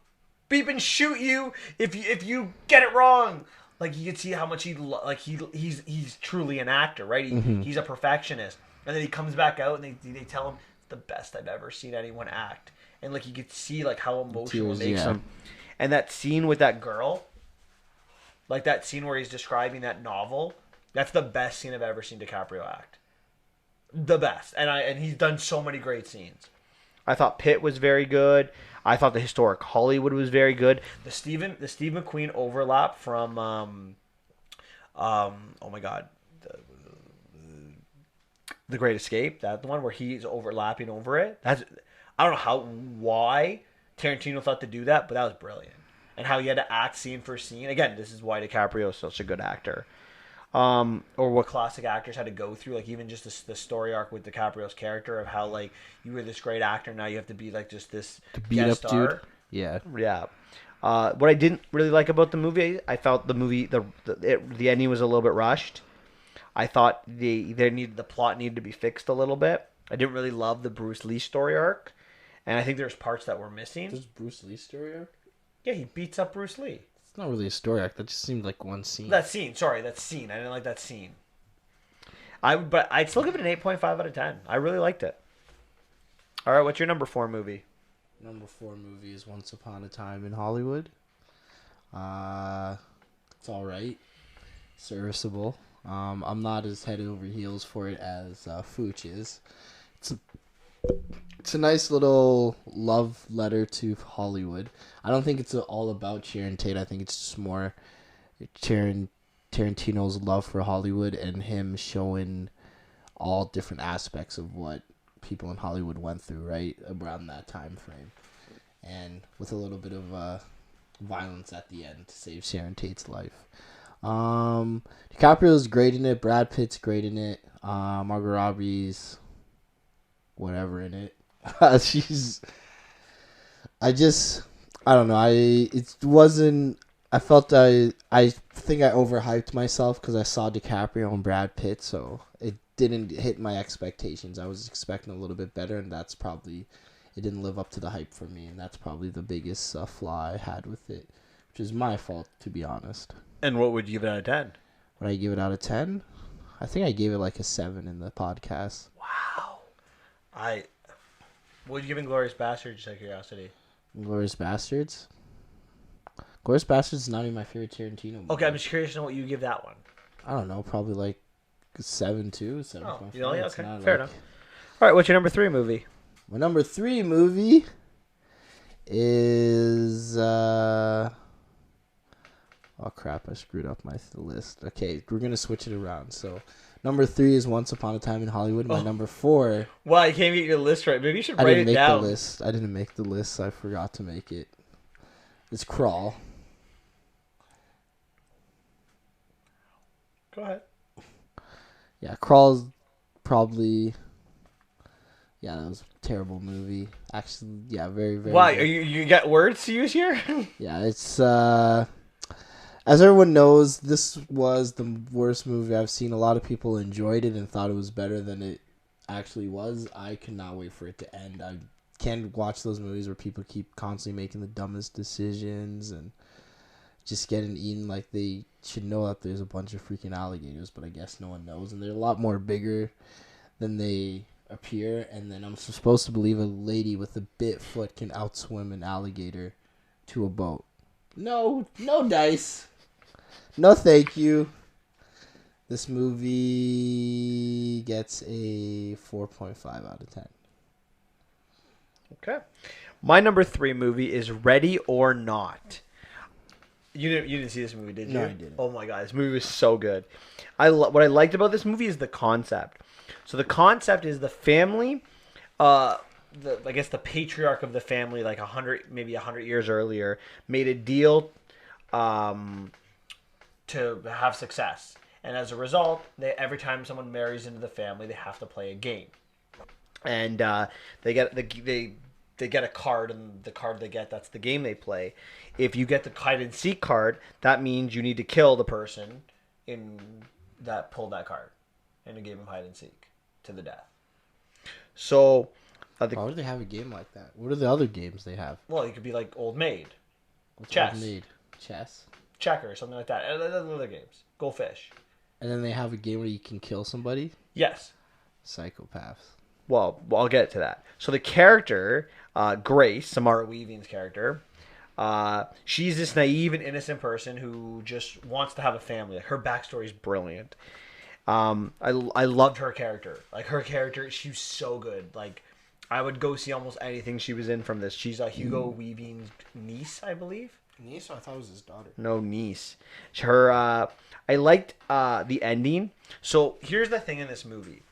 beep and shoot you if you get it wrong. Like, you can see how much he's truly an actor, right? He's a perfectionist. And then he comes back out and they tell him it's the best I've ever seen anyone act. And like, you could see like how emotional it makes him. And that scene with that girl, like that scene where he's describing that novel That's the best scene I've ever seen DiCaprio act. The best, and he's done so many great scenes. I thought Pitt was very good. I thought the historic Hollywood was very good. The Steve McQueen overlap from oh my god, the Great Escape. That the one where he's overlapping over it. That's I don't know why Tarantino thought to do that, but that was brilliant. And how he had to act scene for scene. Again, this is why DiCaprio is such a good actor. Or what classic actors had to go through, like even just the story arc with DiCaprio's character of how like you were this great actor, now you have to be like just this guest star. Dude. Yeah. What I didn't really like about the movie, I felt the movie the ending was a little bit rushed. I thought the plot needed to be fixed a little bit. I didn't really love the Bruce Lee story arc, and I think there's parts that were missing. There's Bruce Lee story arc? Yeah, he beats up Bruce Lee. It's not really a story arc. That just seemed like one scene. That scene. I didn't like that scene. But I'd still give it an 8.5 out of 10. I really liked it. All right, what's your number 4 movie? Number 4 movie is Once Upon a Time in Hollywood. It's all right. Serviceable. I'm not as head over heels for it as Fooch is. It's a nice little love letter to Hollywood. I don't think it's all about Sharon Tate. I think it's just more Tarantino's love for Hollywood and him showing all different aspects of what people in Hollywood went through, right, around that time frame. And with a little bit of violence at the end to save Sharon Tate's life. DiCaprio's great in it. Brad Pitt's great in it. Margot Robbie's whatever in it. I don't know. I felt I think I overhyped myself because I saw DiCaprio and Brad Pitt, so it didn't hit my expectations. I was expecting a little bit better, and it didn't live up to the hype for me, and that's probably the biggest flaw I had with it, which is my fault, to be honest. And what would you give it out of 10? Would I give it out of 10? I think I gave it like a 7 in the podcast. Wow. What would you give Inglourious Basterds, just out of curiosity? Inglourious Basterds? Inglourious Basterds is not even my favorite Tarantino movie. Okay, I'm just curious to know what you give that one. I don't know, probably like 7 too, 7.5. Oh, you know, yeah, okay, fair enough. All right, what's your number 3 movie? My number 3 movie is oh crap, I screwed up my list. Okay, we're gonna switch it around. So number 3 is Once Upon a Time in Hollywood. My number 4. Wow, you can't get your list right. Maybe you should write it down. I didn't make the list. I forgot to make it. It's Crawl. Go ahead. Yeah, Crawl's probably. Yeah, that was a terrible movie. Actually, yeah, very, very. Why? You got words to use here? Yeah, it's as everyone knows, this was the worst movie I've seen. A lot of people enjoyed it and thought it was better than it actually was. I could not wait for it to end. I can't watch those movies where people keep constantly making the dumbest decisions and just getting eaten. Like, they should know that there's a bunch of freaking alligators, but I guess no one knows. And they're a lot more bigger than they appear. And then I'm supposed to believe a lady with a bit foot can outswim an alligator to a boat. No dice. No, thank you. This movie gets a 4.5 out of 10. Okay. My number 3 movie is Ready or Not. You didn't see this movie, did you? No, I didn't. Oh my god, this movie was so good. What I liked about this movie is the concept. So the concept is the family, I guess the patriarch of the family, like 100 years earlier, made a deal to have success, and as a result, every time someone marries into the family, they have to play a game, and they get a card, and the card they get, that's the game they play. If you get the hide and seek card, that means you need to kill the person that pulled that card in a game of hide and seek to the death. So why would they have a game like that? What are the other games they have? Well, it could be like Old Maid. What's chess. Old Maid? Chess? Checker, something like that. And other games. Go fish. And then they have a game where you can kill somebody? Yes. Psychopaths. Well, I'll get to that. So the character, Grace, Samara Weaving's character, she's this naive and innocent person who just wants to have a family. Her backstory is brilliant. I loved her character. Like her character, she was so good. Like I would go see almost anything she was in from this. She's a Hugo Weaving's niece, I believe. Niece? I thought it was his daughter. No, niece. Her. I liked the ending. So here's the thing in this movie.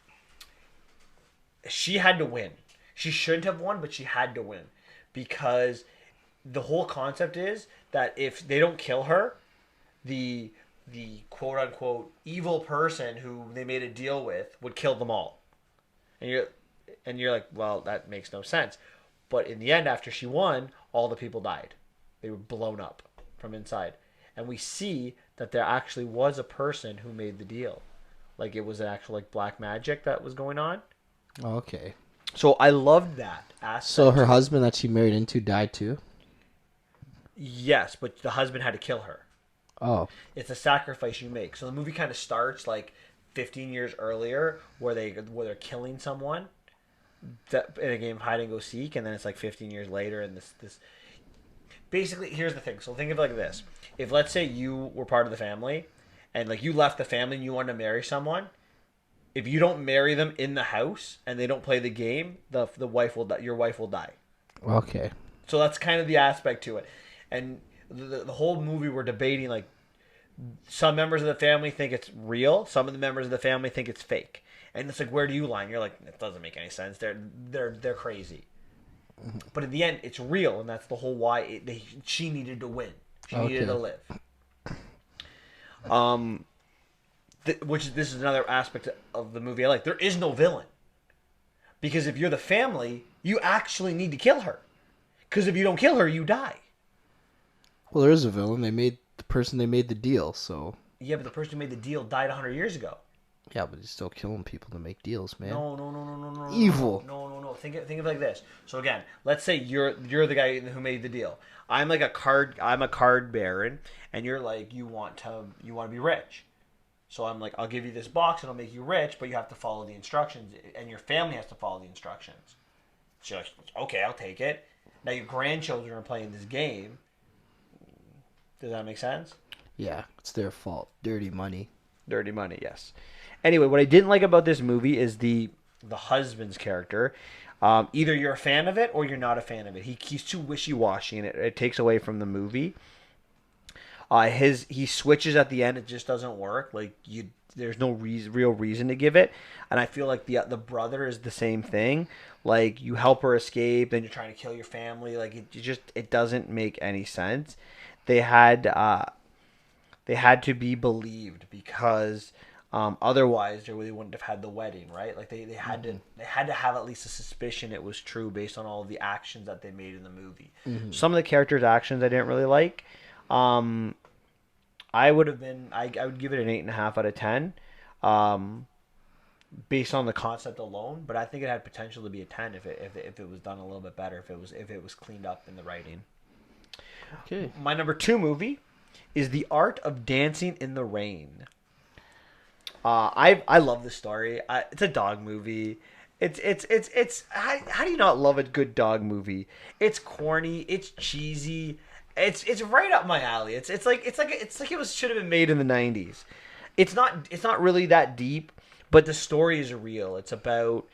She had to win. She shouldn't have won, but she had to win because the whole concept is that if they don't kill her, the quote unquote evil person who they made a deal with would kill them all. And you're like, well, that makes no sense. But in the end, after she won, all the people died. They were blown up from inside. And we see that there actually was a person who made the deal. Like it was an actual like black magic that was going on. Okay. So I loved that aspect. So her husband that she married into died too? Yes, but the husband had to kill her. Oh. It's a sacrifice you make. So the movie kind of starts like 15 years earlier where they're killing someone in a game of hide and go seek, and then it's like 15 years later and this basically here's the thing. So think of it like this. If let's say you were part of the family and like you left the family and you wanted to marry someone, if you don't marry them in the house and they don't play the game, the wife will die, your wife will die. Okay. So that's kind of the aspect to it. And the whole movie we're debating like some members of the family think it's real, some of the members of the family think it's fake. And it's like, where do you lie? And you're like, it doesn't make any sense. They're crazy. But in the end, it's real, and that's the whole why she needed to win. She needed to live. This is another aspect of the movie I like. There is no villain. Because if you're the family, you actually need to kill her. Because if you don't kill her, you die. Well, there is a villain. They made the person they made the deal, so... Yeah, but the person who made the deal died 100 years ago. Yeah, but he's still killing people to make deals, man. No. Evil. No. Think of it like this. So again, let's say you're the guy who made the deal. I'm a card baron, and you're like you want to be rich. So I'm like, I'll give you this box and I'll make you rich, but you have to follow the instructions, and your family has to follow the instructions. So you're like, okay, I'll take it. Now your grandchildren are playing this game. Does that make sense? Yeah, it's their fault. Dirty money. Dirty money, yes. Anyway, what I didn't like about this movie is the husband's character. Either you're a fan of it or you're not a fan of it. He's too wishy-washy, and it takes away from the movie. He switches at the end. It just doesn't work. Like there's no real reason to give it. And I feel like the brother is the same thing. Like you help her escape, then you're trying to kill your family. Like it doesn't make any sense. They had to be believed because otherwise they really wouldn't have had the wedding, right? Like they had to have at least a suspicion it was true based on all of the actions that they made in the movie. Mm-hmm. Some of the characters' actions I didn't really like. I would give it an 8.5 out of 10, based on the concept alone. But I think it had potential to be a 10 if it was done a little bit better, if it was cleaned up in the writing. Okay. My number 2 movie is The Art of Dancing in the Rain. I love this story. It's a dog movie. It's how do you not love a good dog movie? It's corny. It's cheesy. It's right up my alley. It's like it should have been made in the 90s. It's not really that deep, but the story is real. It's about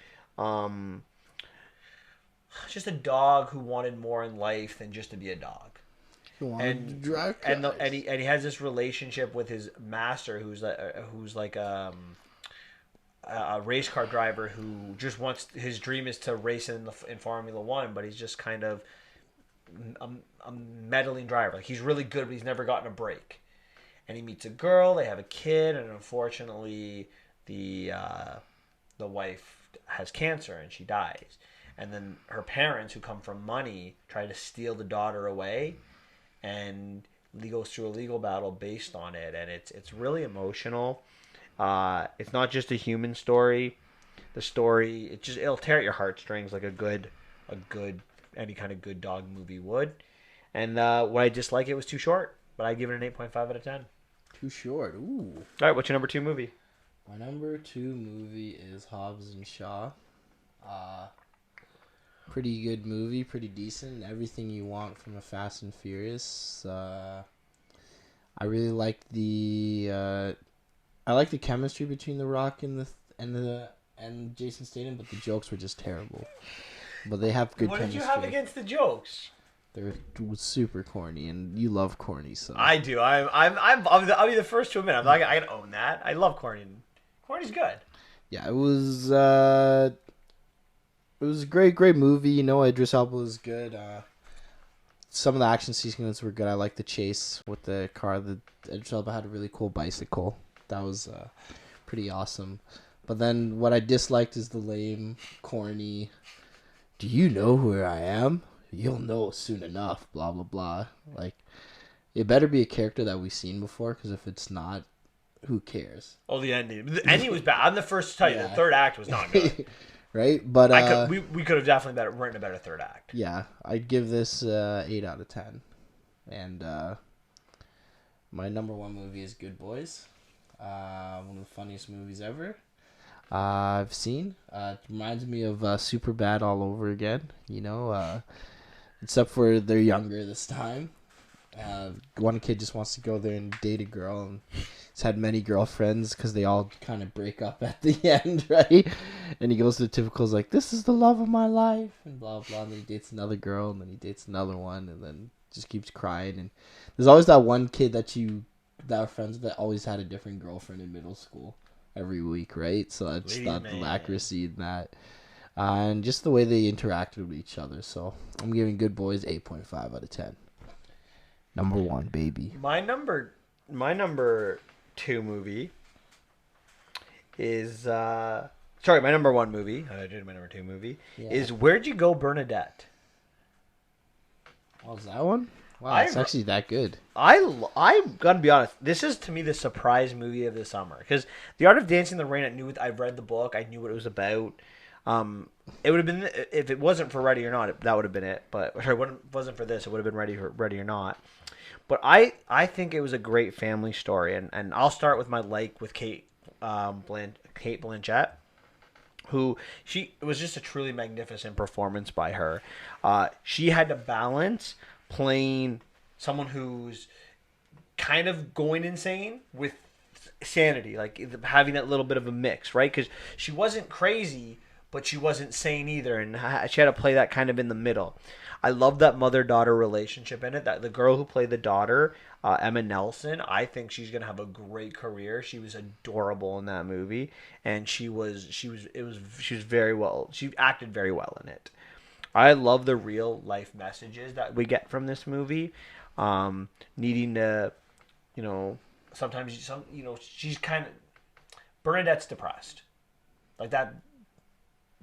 just a dog who wanted more in life than just to be a dog. And he has this relationship with his master who's like a race car driver who just wants, his dream is to race in Formula One, but he's just kind of a meddling driver. Like he's really good, but he's never gotten a break. And he meets a girl, they have a kid, and unfortunately the wife has cancer and she dies. And then her parents, who come from money, try to steal the daughter away. And he goes through a legal battle based on it, and it's really emotional. It's not just a human story. The story it'll tear at your heartstrings like a good any kind of good dog movie would. And what I dislike, it was too short, but I give it an 8.5 out of 10. Too short. Ooh. All right, what's your number 2 movie? My number 2 movie is Hobbs and Shah. Pretty good movie, pretty decent. Everything you want from a Fast and Furious. I really liked the I like the chemistry between The Rock and Jason Statham, but the jokes were just terrible. But they have good What chemistry. did you have against the jokes? They're super corny, and you love corny, so I do. I'll be the first to admit. I'm like, I can own that. I love corny. Corny's good. yeah, it was a great movie. You know, Idris Elba was good. Some of the action sequences were good. I like the chase with the car. The Idris Elba had a really cool bicycle. That was pretty awesome. But then what I disliked is the lame, corny. Do you know who I am? You'll know soon enough. Blah blah blah. Like, it better be a character that we've seen before. Because if it's not, who cares? Oh, the ending. The ending was bad. I'm the first to tell you. Yeah. The third act was not good. Right, but we could have definitely written a better third act. Yeah, I'd give this 8 out of 10. And my number one movie is Good Boys. One of the funniest movies ever I've seen. It reminds me of Superbad all over again. You know, except for they're younger this time. One kid just wants to go there and date a girl, and he's had many girlfriends because they all kind of break up at the end, right? And he goes to the typicals like, this is the love of my life, and blah blah, and then he dates another girl, and then he dates another one, and then just keeps crying. And there's always that one kid that are friends with that always had a different girlfriend in middle school every week, right? So I just thought the accuracy in that, and just the way they interacted with each other. So I'm giving Good Boys 8.5 out of 10. Number one, baby. My number two movie is my number one movie. I did my number two movie is Where'd You Go, Bernadette? Oh, is that one? Wow, it's actually that good. I'm gonna be honest. This is to me the surprise movie of the summer because The Art of Dancing in the Rain. I read the book. I knew what it was about. It would have been if it wasn't for Ready or Not. That would have been it. But sorry, it wasn't for this. It would have been Ready or Not. But I think it was a great family story, and I'll start with my with Kate Blanchett, who it was just a truly magnificent performance by her. She had to balance playing someone who's kind of going insane with sanity, like having that little bit of a mix, right? Because she wasn't crazy, but she wasn't sane either, and she had to play that kind of in the middle. I love that mother-daughter relationship in it. That the girl who played the daughter, Emma Nelson, I think she's gonna have a great career. She was adorable in that movie, and she acted very well in it. I love the real life messages that we get from this movie. Needing to, sometimes she's kind of Bernadette's depressed, like that.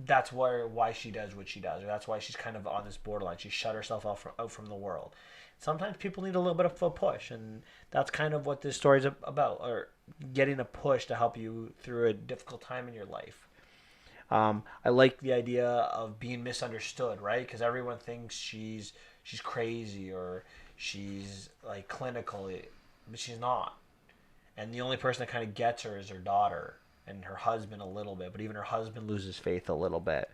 That's why she does what she does, or that's why she's kind of on this borderline. She shut herself out from the world. Sometimes people need a little bit of a push, and that's kind of what this story's about, or getting a push to help you through a difficult time in your life. I like the idea of being misunderstood, right? Because everyone thinks she's crazy or she's like clinical, but she's not. And the only person that kind of gets her is her daughter. And her husband a little bit, but even her husband loses faith a little bit.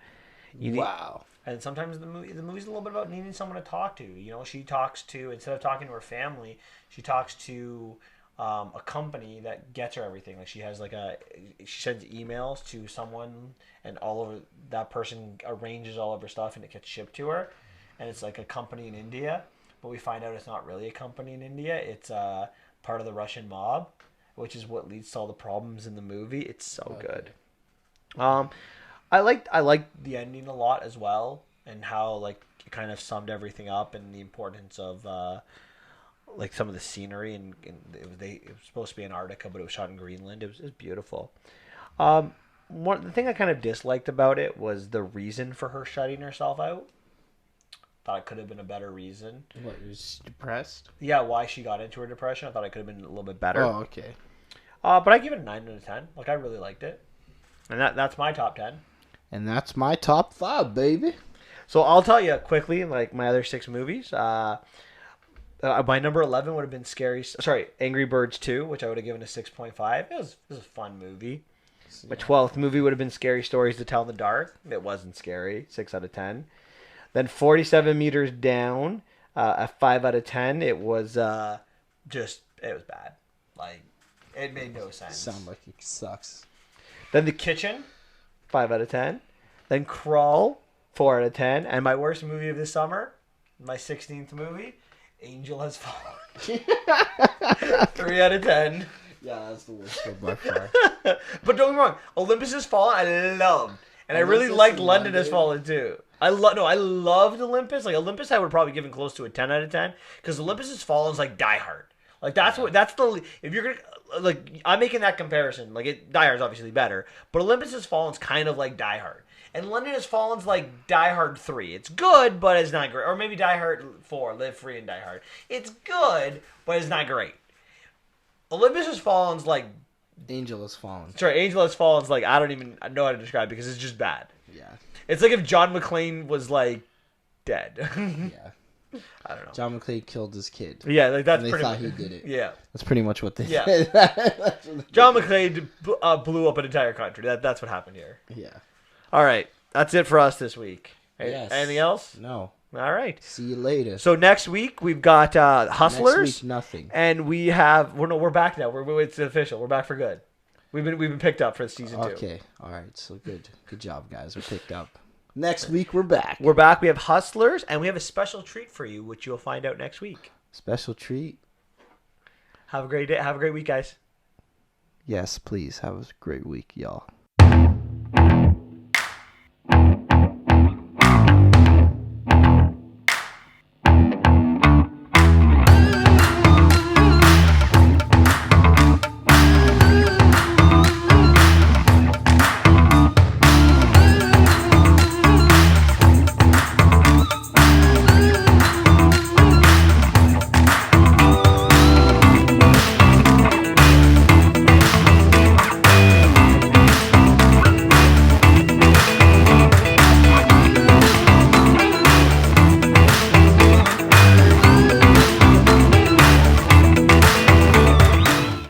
Wow. And sometimes the movie's a little bit about needing someone to talk to. She talks to, instead of talking to her family, she talks to a company that gets her everything. Like she sends emails to someone, and all of that person arranges all of her stuff, and it gets shipped to her. And it's like a company in India, but we find out it's not really a company in India. It's part of the Russian mob, which is what leads to all the problems in the movie. It's so good. I liked the ending a lot as well, and how it kind of summed everything up, and the importance of some of the scenery, and it was supposed to be Antarctica, but it was shot in Greenland. It was beautiful. The thing I kind of disliked about it was the reason for her shutting herself out. Thought it could have been a better reason. What, was depressed? Yeah, why she got into her depression. I thought it could have been a little bit better. Oh, okay. But I give it a 9 out of 10. I really liked it. And that's my top 10. And that's my top 5, baby. So I'll tell you quickly, my other 6 movies. My number 11 would have been Angry Birds 2, which I would have given a 6.5. It was a fun movie. Yeah. My 12th movie would have been Scary Stories to Tell in the Dark. It wasn't scary. 6 out of 10. Then 47 Meters Down, a 5 out of 10. It was it was bad. It made no sense. Sound like it sucks. Then The Kitchen, 5 out of 10. Then Crawl, 4 out of 10. And my worst movie of the summer, my 16th movie, Angel Has Fallen. 3 out of 10. Yeah, that's the worst one by far. But don't get me wrong, Olympus Has Fallen, I loved. And I really Olympus liked and London Has London. Fallen too. I loved Olympus. Like Olympus, I would probably give it close to a 10 out of 10 because Olympus Has Fallen is like Die Hard. Like that's if you're gonna like I'm making that comparison. Like Die Hard's obviously better, but Olympus Has Fallen's kind of like Die Hard, and London Has Fallen's like Die Hard 3. It's good, but it's not great. Or maybe Die Hard 4, Live Free and Die Hard. It's good, but it's not great. Olympus Has Fallen's like Angel Has Fallen. sorry, Angel Has Fallen's like I don't even know how to describe it because it's just bad. Yeah. It's like if John McClane was like dead. Yeah. I don't know. John McClane killed his kid. Yeah, like that's And they pretty thought much he did it. Yeah. That's pretty much what they Yeah. did. That's what they John did. McClane blew up an entire country. That's what happened here. Yeah. All right. That's it for us this week. Yes. Anything else? No. All right. See you later. So next week we've got Hustlers. Next week, nothing. And we have we're back now. It's official. We're back for good. We've been picked up for season 2. Okay. All right. So good. Good job, guys. We're picked up. Next week, we're back. We're back. We have Hustlers, and we have a special treat for you, which you'll find out next week. Special treat. Have a great day. Have a great week, guys. Yes, please. Have a great week, y'all.